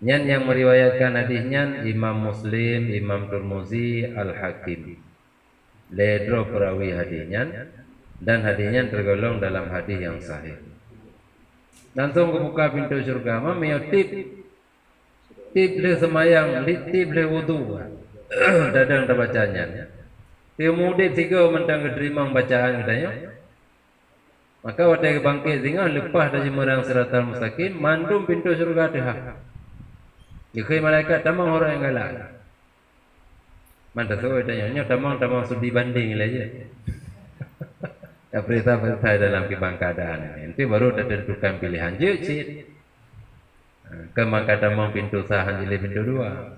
Yang meriwayatkan hadisnya Imam Muslim, Imam Tirmizi, Al-Hakim. Ledro perawi hadisnya dan hadisnya tergolong dalam hadis yang sahih. Langsung kebuka pintu surga. Mami tip le semayang, tip le wudu. Dadang dah bacanya. Dia mudik 3 mentang keterimang bacaan katanya. Maka waktu bangkit tinggal lepas dari merang siratal mustaqim, mandum pintu surga dah. Dikai malaikat tamang orang yang galak. Mana tahu tanya tamang sudi banding lah je. Berita-berita dalam keadaan nanti baru tentukan pilihan je cik. Ke maka tamang pintu sahan jili pintu dua.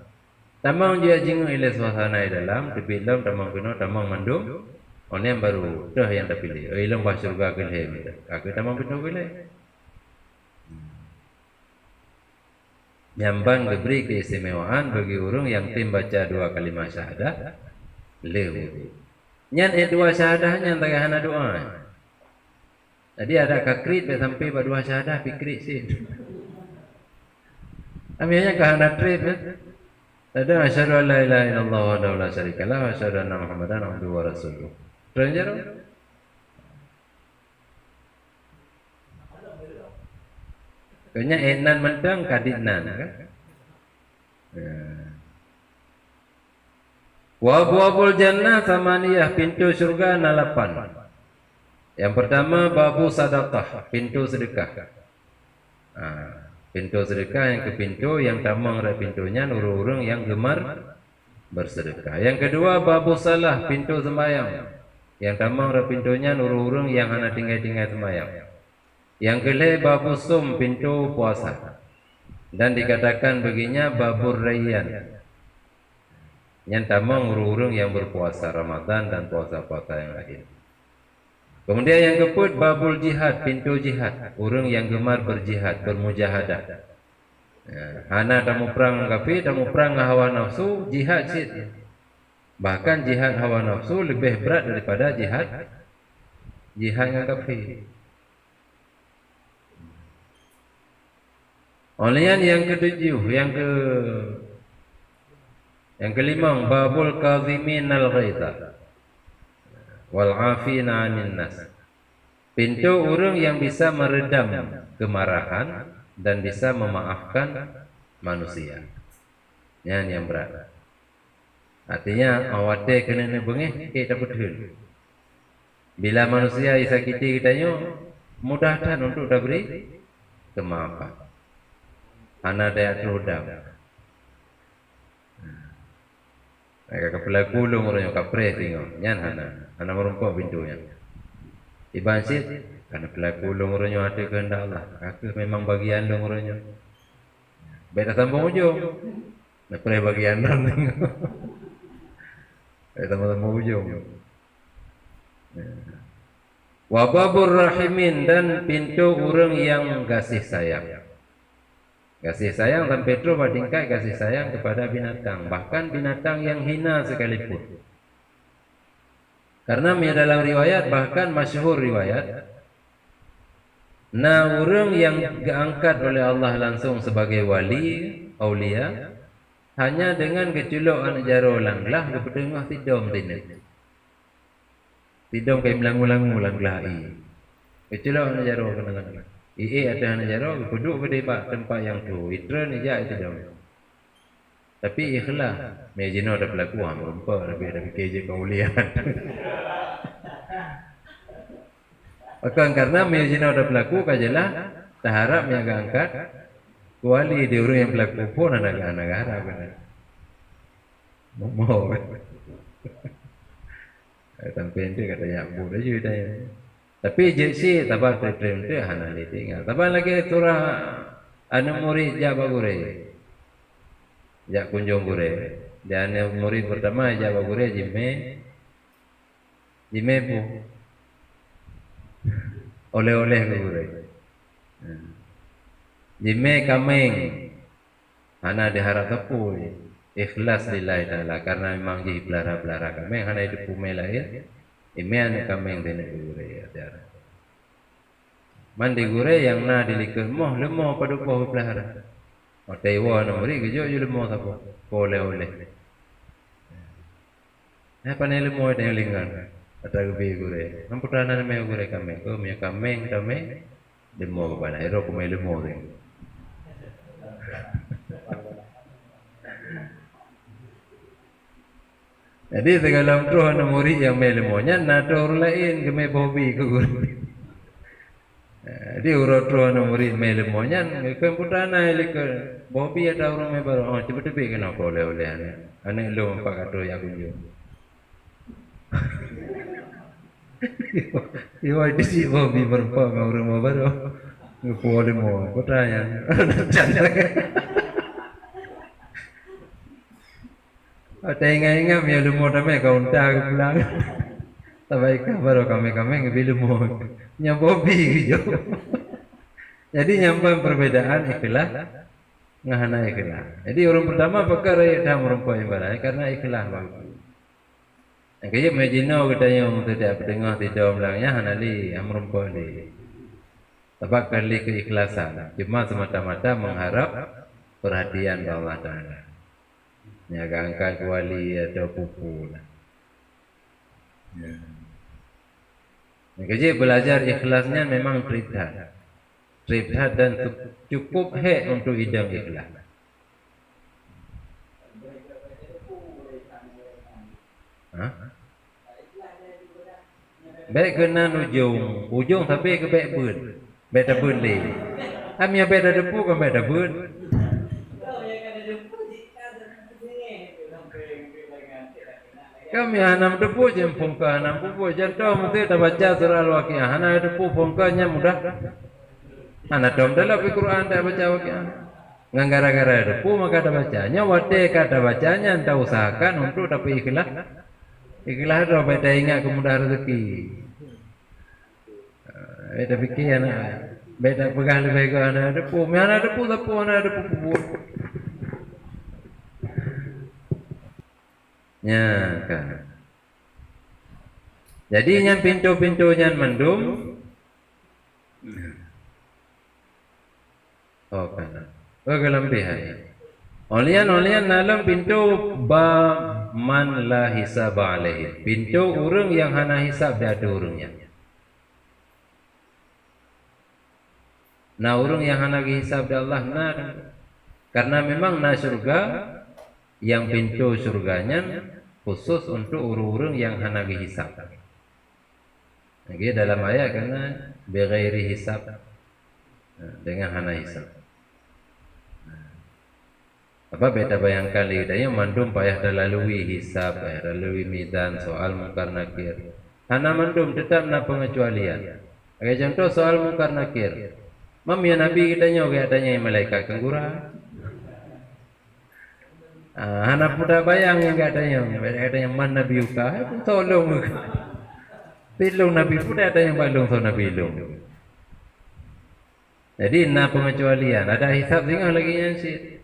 Tamang dia jingu ile suasana dalam dibilang tamang kuno tamang mandum. Oni yang baru dah yang terpilih. Ilmu bahasa surga kelih. Aku tamang pintu pilih. Nyambang diberi keistimewaan bagi orang yang tim baca 2 kalimat syahadah lewu. Nyan dua syahadah nyan tagahana doa. Jadi ada kakrit sampai pada 2 syahadah pikrit sih. Ambilnya kahana trip ya. Ada asyhadu an la ilaha illallah wa la syarika lah wa asyhadu anna Muhammadan abduhu wa rasuluh. Terus kayaknya enan mentang kadinan kan. Wa abwabul jannah samaniyah, pintu surga 8. Yang pertama babu sadaqah, pintu sedekah. Pintu sedekah yang ke pintu yang tamang dari pintunya urung-urung yang gemar bersedekah. Yang kedua babu salah, pintu sembahyang. Yang tamang dari pintunya urung-urung yang hana tinggal-tinggal sembahyang. Yang kelih babu sum, pintu puasa. Dan dikatakan baginya babur rayyan. Yang tamang urung-urung yang berpuasa Ramadan dan puasa-puasa yang lain. Kemudian yang keempat babul jihad, pintu jihad, orang yang gemar berjihad, bermujahadah. Hana tamu perang kafir, tamu perang hawa nafsu, jihad sih. Bahkan jihad hawa nafsu lebih berat daripada jihad yang kafir. Olehan yang ketujuh, yang kelima babul kazimin al-ghaidha wal afina 'anil nas. Pintu orang yang bisa meredam kemarahan dan bisa memaafkan manusia. Yang berat. Artinya awate kena bengih kita betul. Bila manusia disakiti kitanya, mudahkan untuk diberi kemaafan. Ana daya terodam. Mereka kepala kulung orang yang kapre tengok. Nyan hana merumpah pintunya. Iban sit, karena kepala kulung orang yang ada kehendak Allah. Aku memang bagian dong orangnya. Beda sambung ujung. Nak pre bagian dong tengok. Beda sambung ujung. Wababur rahimin, dan pintu orang yang kasih sayang. Kasih sayang sampai itu tingkat kasih sayang kepada binatang, bahkan binatang yang hina sekalipun. Karena dalam riwayat, bahkan masyhur riwayat, orang yang diangkat oleh Allah langsung sebagai wali, aulia, hanya dengan keculuk anak jaro langlah ke pedengah tidom tinit. Tidom kayak melangu-langu langlah keculuk anak jaro kena langlah. Ada anak jaro duduk pada tempat yang tu. Itra ni jah itu dong. Tapi ikhlas. Mejino ada pelaku rumpah tapi ada kerja kaulian. Akan karena mejino ada pelaku kajalah tak harap yang angkat kuali di orang yang pelaku pun anak-anak harap benar. Mau. Sampai itu katanya abu dah juga tanya. Tapi jeksi tabak terima tu hana ni tinggal. Tabak lagi turah anu murid jak bagure. Jak kunjung gure. Dan murid pertama jak bagure jime bu. Oleh-oleh ke gure. Jime kameng. Hana diharap tepu. Ikhlas lillahi ta'ala karena memang jadi belara-belara kameng hana itu pumela ya. Imian kameng dene gure ya. Mandi gure yang na dilikut moh lemah pada poh pelahara. Taiwan nomori kejo je lemah apa? Oleh-oleh. Apa ni lemah yang lingkan? Atau lebih gure. Namputan me gure kameng. Oh me kameng tame lemah kepada ero ku me lemah ding. Jadi segala tu hana murid yang me lemahnya na tu orang lain ke me hobi ke guru. Jadi urut-urut murid melemonya, kan putana ilik bobi ada orang mebar, oh cepat-cepat kena oleh-oleh ane lu empat kata ya kunjung. Iwa di si bobi berapa orang mebar, boleh mau putanya. Ada ingat-ingat ya lu mau damai kau entah ke pulang. Tapi baru kami ngebilu mau nyabobi gitu. Jadi nyampai perbedaan ikhlas ngahana ikhlas. Jadi orang pertama perkara yang merumpai barang karena ikhlas bang. Yang kaya majino kita yang tidak pendengar tidak bilangnya hanali merumpai di. Sebab kali keikhlasan cuma semata-mata mengharap perhatian Allah Taala. Ya angkat wali atau pupu lah. Yang kaya belajar ikhlasnya memang tribhat dan cukup untuk hidang ikhlas. Baik kena ujung tapi ke baik bun, baik tabun le. Kami yang baik depu kan baik tabun. Kami hanam depu jempung ke hanam depu jantung mesti dah baca surah Al-Waqiah. Hanam depu pungkanya mudah. Anak dom dalam Al-Quran dah baca Waqiah. Ngan gara-gara depu maka dah bacanya. Wate kata bacanya anda usahakan untuk tapi ikhlas. Ikhlas dah beda ingat kemudahan rezeki. Beda fikir anak. Beda pegang lebih ke anak depu. Anak depu depu anak depu pupuk. Ya kan. Jadi yang pintu-pintunya mendum. Oh kan. Oh kelembihan. Olian dalam pintu ba man la hisab alaihi. Pintu urang yang hana hisab dah ada urangnya. Nah urang yang hana hisab dah Allah nah. Karena memang nah surga yang pintu surganya khusus untuk urang-urang yang hana hisab. Lagi dalam ayat karena bighairi hisab dengan hana hisab. Apa beta bayangkan lidahnya mandum payah lalui hisab, payah lalui mizan soal mungkar nakir. Hana mandum tetap na pengecualian. Kayak contoh soal mungkar nakir. Mam ya Nabi kita nyoga adanya malaikat kanggura. Hana puda bayang yang adanya man Nabi uka, tolong. Pilung Nabi puda ada yang balung so Nabi long. Jadi na pengecualian, ada hisab tinggal lagi yang sih.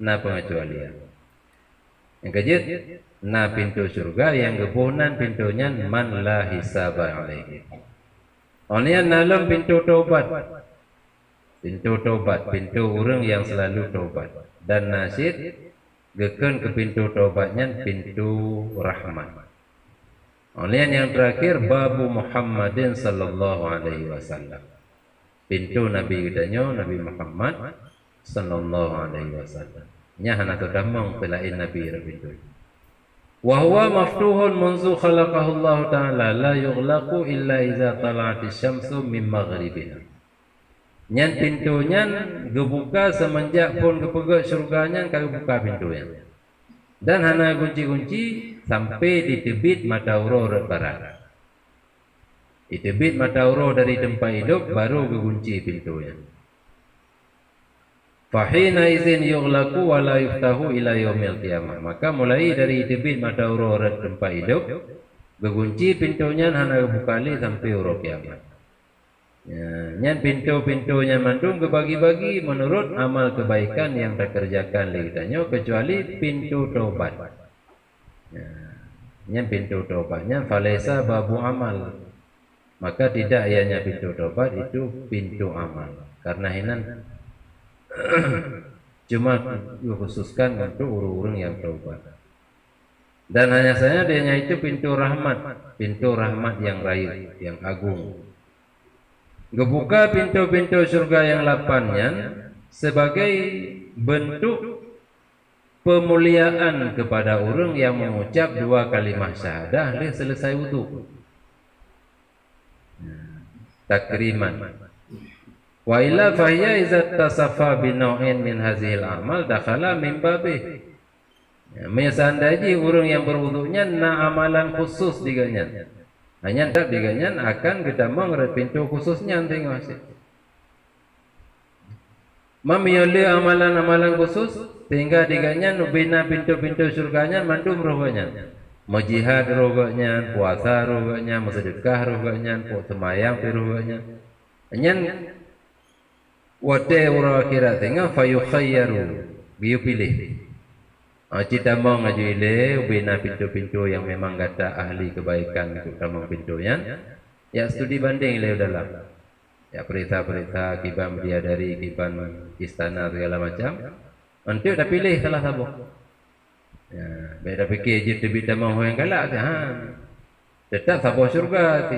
Na pengecualian. Yang kejut, na pintu surga yang gebunan pintunya man la hisaba alaihi. Oleh dalam pintu taubat. Pintu taubat, pintu orang yang selalu taubat. Dan nasid geken ke pintu taubatnya pintu rahmat. Oleh yang terakhir babu Muhammadin sallallahu alaihi wasallam. Pintu Nabi kitanya Nabi Muhammad sallallahu alaihi wasallam. Nya hana todamang pelain Nabi pintu. Wa huwa maftuhun munzu khalaqahu Allah taala la yughlaqu illa idza tala'atis syamsu min maghribiha. Nyan pintunya gebuka semenjak pun kepegak surganya kagak buka pintunya. Dan hana kunci-kunci sampai di tebit mata aurora barat. Di tebit mata aurora dari tempat hidup baru kekunci pintunya. Fahina izin yughlaqu wa la yuftahu ila yaumil qiyamah. Maka mulai dari tebit mata aurora tempat hidup kekunci pintunya hana buka li sampai aurora kiamat. Ya, nyan pintu-pintunya mandung kebagi-bagi menurut amal kebaikan yang terkerjakan lidahnya kecuali pintu taubat. Ya, nyan pintu taubatnya falaisa babu amal. Maka tidak ianya pintu taubat itu pintu amal. Karena hinan cuma dikhususkan untuk urung-urung yang taubat. Dan hanya saja dianya itu pintu rahmat yang raib, yang agung. Gebuka pintu-pintu surga yang lapannya sebagai bentuk pemuliaan kepada orang yang mengucap dua kalimah syahadah dia selesai wudu. Takriman. Wa illa fahiya idza tasafa bi naw'in min hazil amal dakhala min babih. Ya, mesandaji orang yang berwuduknya na amalan khusus diganya. Hanya tak diganya akan kita mengerat pintu khususnya tengok sih. Mamiole amalan-amalan khusus sehingga diganya bina pintu-pintu surganya mandum roganya. Majihad roganya, puasa roganya, sedekah roganya, semayang roganya. Hanya wate ura akhirat tengah fayukhayyaru biu pilih. Cita mau ngaju ile bina pintu-pintu yang memang kata ahli kebaikan untuk tamang pintunya. Ya studi banding ile dalam. Ya perintah-perintah kiban bidadari, kiban istana segala macam. Nanti dah pilih salah satu. Ya, beda fikir je tebi tamang yang galak ha. Tetap sabo syurga ti.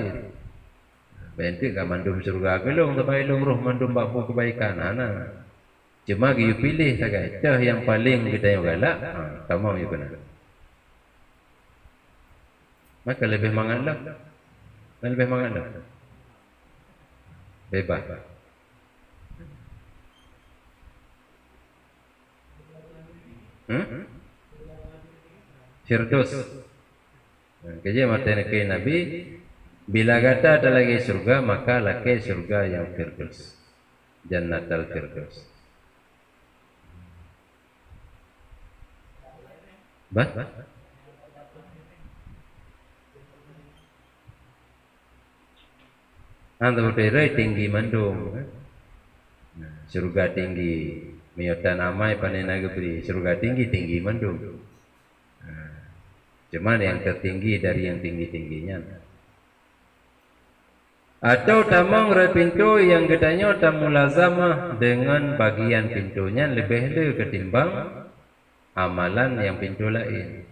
Bentik ka mandum surga gelung sampai lung roh mandum bapu kebaikan ana. Cuma you pilih sagai dah yang paling kita yang galak, kamu you kena. Maka lebih mangatlah. Lebih mangatlah. Bebas. Firdaus. Kerja mata Nabi bila kata ada lagi surga maka lagi surga yang Firdaus. Jannatul Firdaus. Bah? Anda berdiri tinggi mandum, surga tinggi, miyota namai panena gebri, surga tinggi mandum. Cuman yang tertinggi dari yang tinggi-tingginya. Atau tamang pintu yang gedanya tamulazamah dengan bagian pintunya lebih le ketimbang amalan yang pintu lain.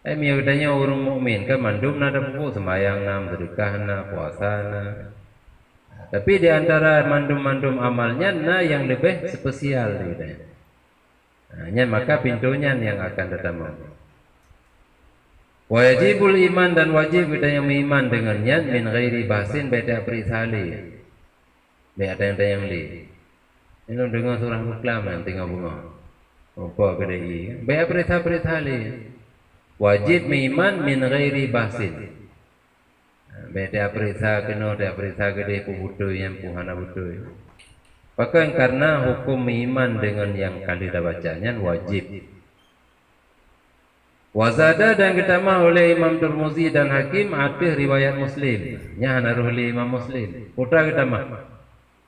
Miudanya orang mukmin kan mandum nada buku sembahyang na, sedekah na, puasa na. Tapi di antara mandum-mandum amalnya na yang lebih spesial gitu. Hanya maka pintunya yang akan datang. Wajibul iman dan wajib kita yang beriman dengannya min ghairi bahsin beda perisali. Beda yang li. Ini dengar surah Muklam yang tinggal bunga. Apa kedai? Beda perisali. Wajib iman min ghairi bahsin. Beda perisa kena dia perisa gede pubutu yang puhana butu. Bahkan karena hukum iman dengan yang kali dah bacanya wajib. Wazada dan ditambah oleh Imam Tirmizi dan Hakim ada riwayat Muslim. Nya naruh oleh Imam Muslim. Putra ditambah.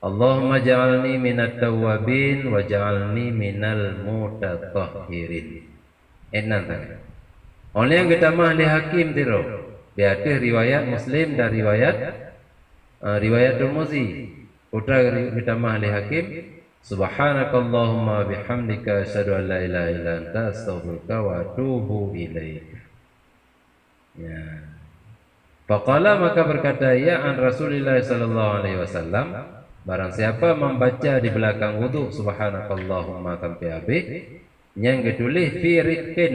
Allahumma ja'alni minat tawwabin wa ja'alni minal mutatahhirin. Enak tak? Oleh yang ditambah oleh Hakim tiro. Dia ada riwayat Muslim dan riwayat Tirmizi. Putra ditambah oleh Hakim. Subhanakallahumma bihamdika asyhadu an la ilaha illa anta astaghfiruka wa atubu ilaik. Ya. Faqala maka berkata ya an Rasulullah sallallahu alaihi wasallam, barang siapa membaca di belakang wudu subhanakallahumma sampai habis yang ditulis fi ritqin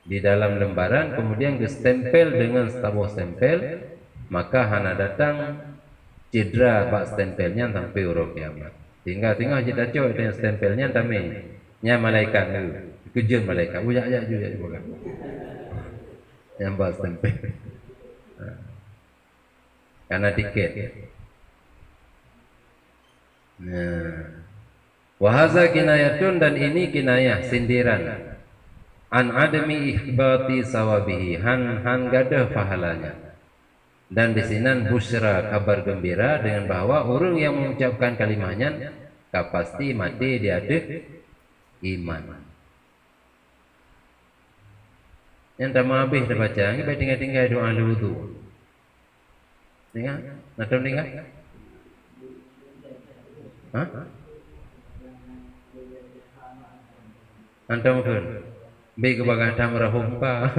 di dalam lembaran kemudian distempel dengan tabuh stempel maka hana datang cedera bak stempelnya sampai huruf kiamat. Tinggal kita cok dengan stempelnya tamai. Nya malaikat tu. Kejun malaikat. Ujak juga juga. Yang buat stempel. Karena tiket. Nah. Wahaza kinayatun dan ini kinayah sindiran. An adami ihbati sawabihi han gadah pahalanya. Dan di sini busra kabar gembira dengan bahwa orang yang mengucapkan kalimahnya pasti mati dia ada iman. Yang tak mau habis dah baca, ini tinggal doa wudu. Dengar? Nak tahu dengar? Hah? Antum pun baik kebagai tamrah humpa.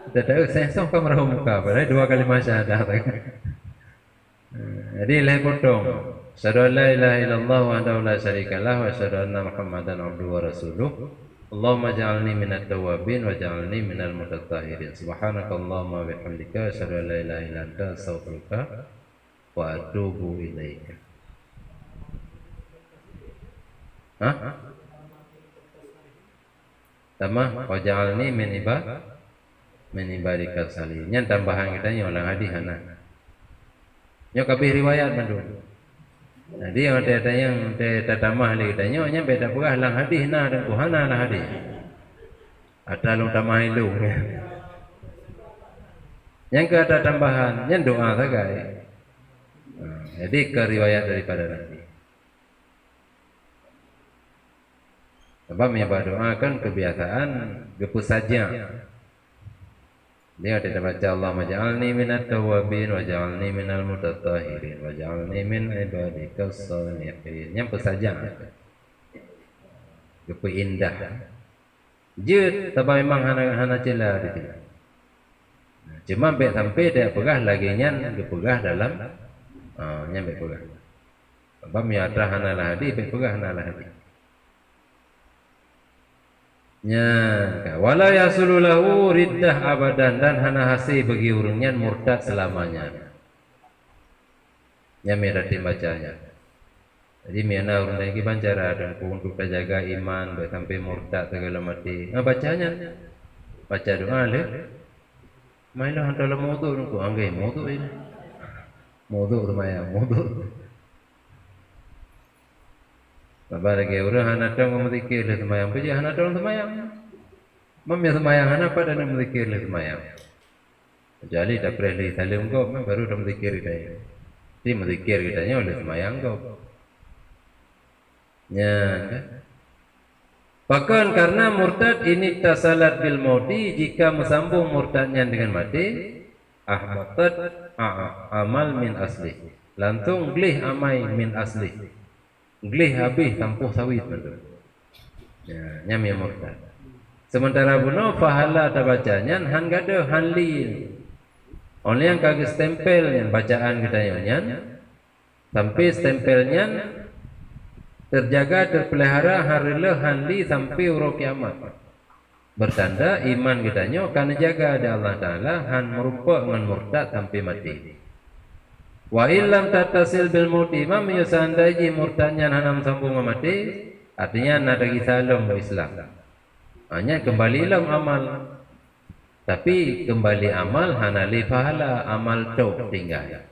Tidak sensor kamera muka, padahal dua kali syahadat. Jadi leh potong. Asyhadu an la ilaha illallah wa anna la syarika lah wa asyhadu anna Muhammadan abduhu wa rasuluh. Allahumma ja'alni minat tawwabin wa ja'alni minal mutatahhirin. Subhanakallahumma wa bihamdika asyhadu an la ilaha illa anta astaghfiruka wa atubu ilaika. Hah? Tamah waj'alni min ibadikas salihin. Nyan tambahan kita nya ulang hadis hana. Nya kabeh riwayat mandu. Jadi yang ada yang tamah li kita nya beda pegah lang hadis na dan kuhana lah hadis. Ada long tamah ilung. Yang ke ada tambahan, yang doa saja. Jadi ke riwayat daripada Nabi. Sebab yang berdoa kan kebiasaan gepus saja. Dia tidak baca Allahumma ja'alni minat tawabin wa ja'alni minal mutatahhirin wa ja'alni min ibadikas shalihin. Yang pun saja. Gepus indah. Jut tapi memang hana celah di sini. Cuma baik sampai dia pegah lagi nyan dipegah dalam nyan baik pegah. Sebab miatra hana lah hadis baik pegah hana lah hadis. Nya wala yasululahu riddah abadan dan hana hasi bagi urangnya murtad selamanya. Nya mirati bacanya. Jadi miana urang lagi bancara dan untuk jaga iman baik sampai murtad segala mati. Bacanya baca doa le. Mainlah hantar modu nunggu anggai modu ini. Modu rumaya modu. Bapa lagi orang hana tong memikir le semayang, puji hana tong semayang. Mamnya semayang hana pada nak memikir le semayang. Jadi tak perlu salim kau, baru dah memikir kita. Di memikir kita nya oleh semayang kau. Nya. Bahkan karena murtad ini tasalat bil mauti jika mesambung murtadnya dengan mati, ahbatat amal min asli. Lantung glih amai min asli. Glih habis tampuh sawit betul. Ya, nyam yang murtad. Sementara buno pahala tabacanya han gado han li. Oleh yang kagak stempelnya bacaan kita nyan sampai stempelnya terjaga terpelihara harilah han li sampai uro kiamat. Bertanda iman kita nyo akan jaga ada Allah Taala han merupa dengan murtad sampai mati. Wa illam tattasil bil mauti ma yusandai murtadnya hanam sambung mati artinya nak lagi salam Islam. Hanya kembali lam amal. Tapi kembali amal hanali pahala amal tok tinggal.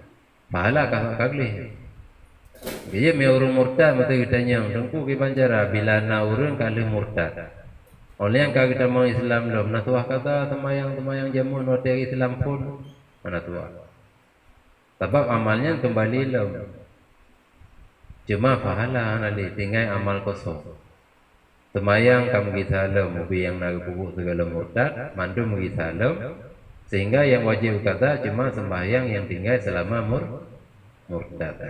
Pahala kagli. Dia me urung murtad mata kita nyang dengku ki banjara bila na urung kali murtad. Oleh yang kita mau Islam lom na tuah kata temayang jamun hotel Islam pun mana tuah. Sebab amalnya kembali lam. Cuma pahala hanali tinggal amal kosong. Semayang kamu kita lam, mobil yang nak pupuk segala murtad, mandu kita lam, sehingga yang wajib kata cuma sembahyang yang tinggal selama murtad.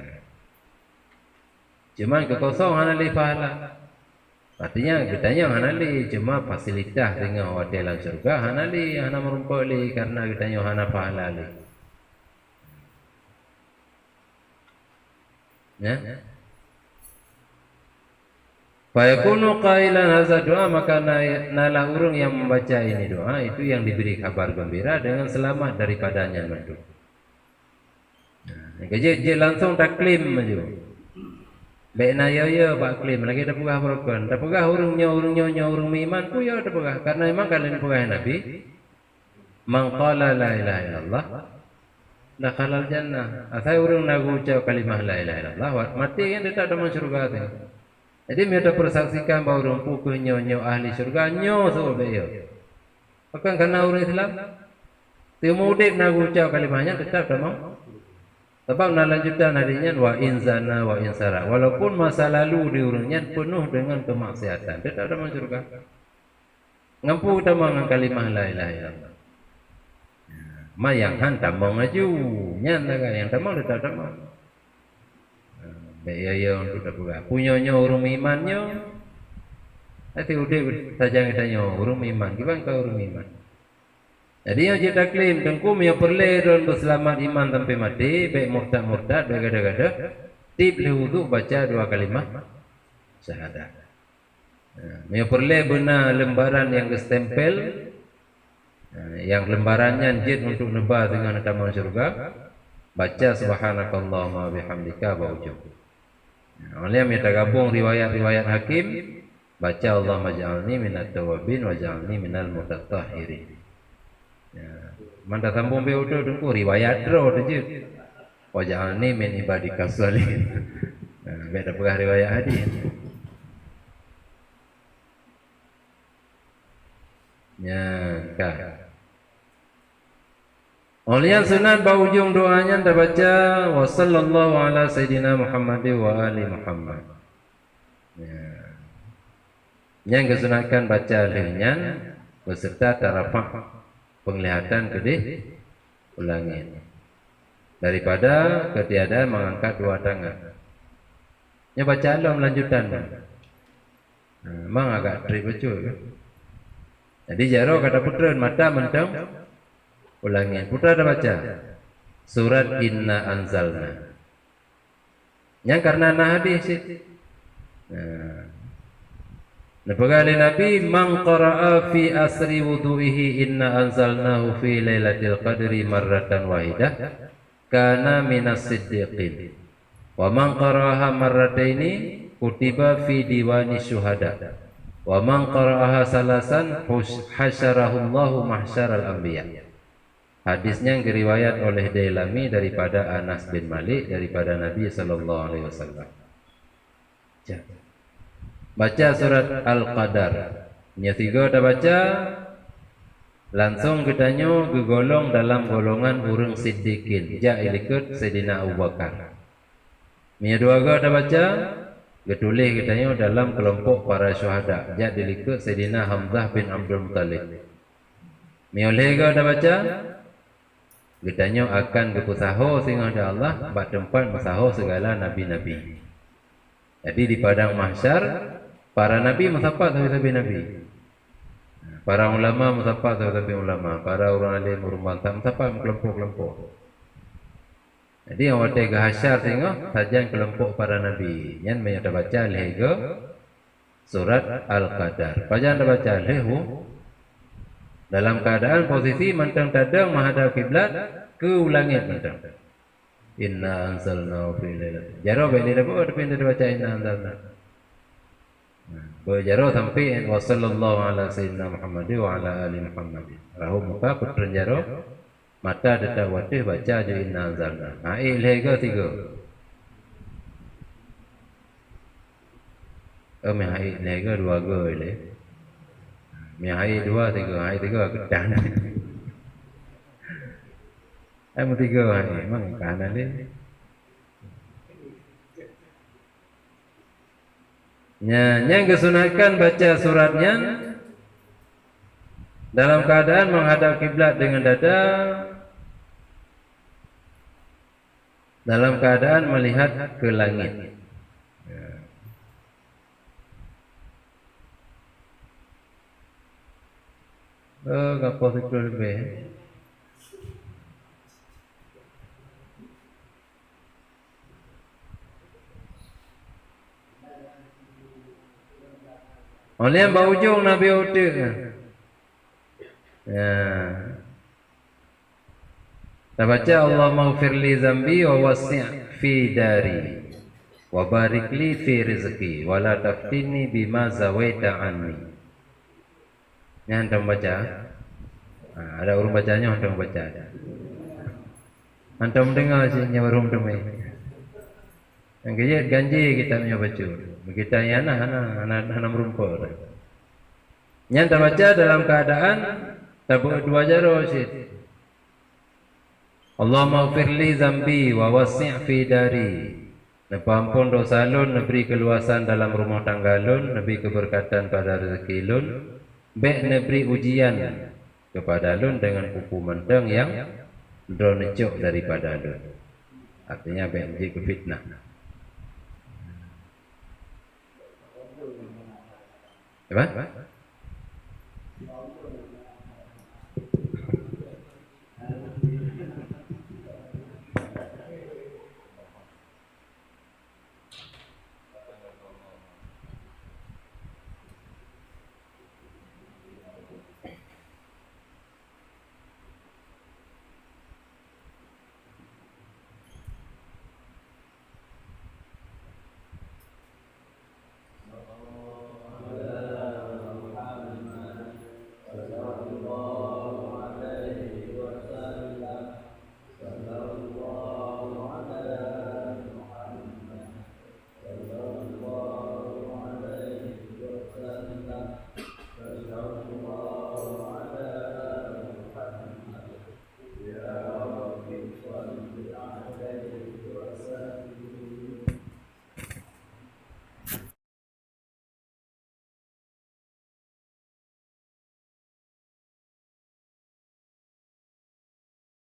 Cuma kekosong hanali pahala. Artinya kita yang hanali cuma fasilitas dengan hotel dalam surga hanali hana merumpuk li karena kita yang hana pahala li. Ya. Fayakunu qailan hadza doa maka nalah urung yang membaca ini doa itu yang diberi kabar gembira dengan selamat daripadanya madu. Nah, je langsung taklim maju. Baik na ya bak klaim lagi dah pegah berokon. Dah pegah urung iman ku ya dah pegah karena memang kalian pegah Nabi. Man qala la ilaha illallah dakhala al-jannah. Asai urung nagu ucap kalimah la ilaha illallah mati kan dia tak ada masuk surga tu. Jadi mereka persaksikan bahawa orang pukul nyo ahli surga nyo surga yo. Bukan karena orang Islam. Timudik nak ucap kalimahnya tetap tak mau. Sebab nak lanjutkan hadinya wa inzana wa insara. Walaupun masa lalu di orangnya penuh dengan kemaksiatan, tetap ada masuk surga. Ngampu utama dengan kalimah la ilaha illallah. Mayang han tamang maju, nyan naga yang tamang tetap tamang. Ya untuk dapat punyanya urung imannya. Nanti udah saja katanya urung iman. Gimana kau urung iman? Jadi yang kita klaim tengkum yang perlu dan berselamat iman sampai mati, baik murtad gada-gada, tip lewudu baca dua kalimah syahadat. Yang perlu benar lembaran yang stempel, yang lembarannya jid untuk nebah dengan taman surga, baca subhanakallahumma bihamdika ba'ujub. Oleh yang tergabung riwayat-riwayat Hakim, baca Allahumma ja'alni minat tawabin wa ja'alni minal mutatahhirin. Ya. Manta sambung be udah dengku riwayat ro je. Wa ja'alni min ibadikas sholihin. Nah, beda pegah riwayat hadis. Ya, kah. Olian sunat baujung doanya anda baca wa sallallahu ala sayyidina Muhammad wa ali Muhammad. Ya. Yang kesunatkan baca lehnya beserta tarafah penglihatan kedih ulangi daripada ketiadaan mengangkat dua tangan. Ya baca dalam lanjutan. Memang agak trip betul. Jadi jaro kata putra mata mentang ulangi. Putra ada baca surat Inna Anzalna. Yang karena hadis itu. Nabi Nabi man qara'a fi asri wudu'ihi inna anzalnahu fi lailatul qadri marratan wahidah kana minas siddiqin wa man qara'aha marrataini kutiba fi diwani syuhada wa man qara'aha salasan hasyarahu Allahu mahsyaral anbiya. Hadisnya yang diriwayat oleh Dailami daripada Anas bin Malik daripada Nabi sallallahu alaihi wasallam. Baca surat Al-Qadar. Nya tiga dah baca, langsung ketanyo gegolong dalam golongan urang siddiqin. Ja ilikut Sayyidina Abu Bakar. Nya dua dah baca, getulih ketanyo dalam kelompok para syuhada. Ja dilikut Sayyidina Hamzah bin Abdul Muttalib. Nya lega dah baca, ketanyo akan kepusaho sehingga ada Allah bak tempat masaho segala nabi-nabi. Jadi di padang mahsyar para nabi musafat sahabat nabi. Para ulama musafat sahabat ulama. Para orang alim urang bangsa musafat kelompok-kelompok. Jadi yang waktu ke hasyar tengok saja kelompok para nabi. Yang banyak baca lehga surat Al-Qadar. Pajang baca lehu dalam keadaan posisi mantang tadang menghadap kiblat ke ulangit mantang. Inna anzalnahu fi lailatul. Jaro beli dapat pindah baca inna anzalna. Berjaro sampai wa sallallahu ala sayyidina Muhammad wa ala ali Muhammad. Rahu muka putra jaro mata detak watih baca je inna anzalna. Ai lega tiga. Me ai lega dua go le. Me ai dua tiga, ai tiga kedan. Ai mu tiga ai memang kanan le. Yang kesunahkan baca suratnya dalam keadaan menghadap kiblat dengan dada, dalam keadaan melihat ke langit. Apa itu lebih? Oleh yang berujung Nabi Utuh. Ya. Kita baca Allah maghfirli zambi wa wasi' fi dari wa barik li fi rizqi wa la taftini bima zawaita anni. Ini antum baca. Ada urung bacanya antum baca. Antum dengar sih nyawarum demai. Yang kaya ganji kita punya baca. Kita yang anak merumput. Yang terbaca dalam keadaan tabuk dua jaro sih. Allah maghfirli zambi wa wasi' fi dari. Nepampun dosa lun, neberi keluasan dalam rumah tangga lun, neberi keberkatan pada rezeki lun, bek neberi ujian kepada lun dengan hukuman deng yang dronecok daripada lun. Artinya bek menjadi fitnah. Apa?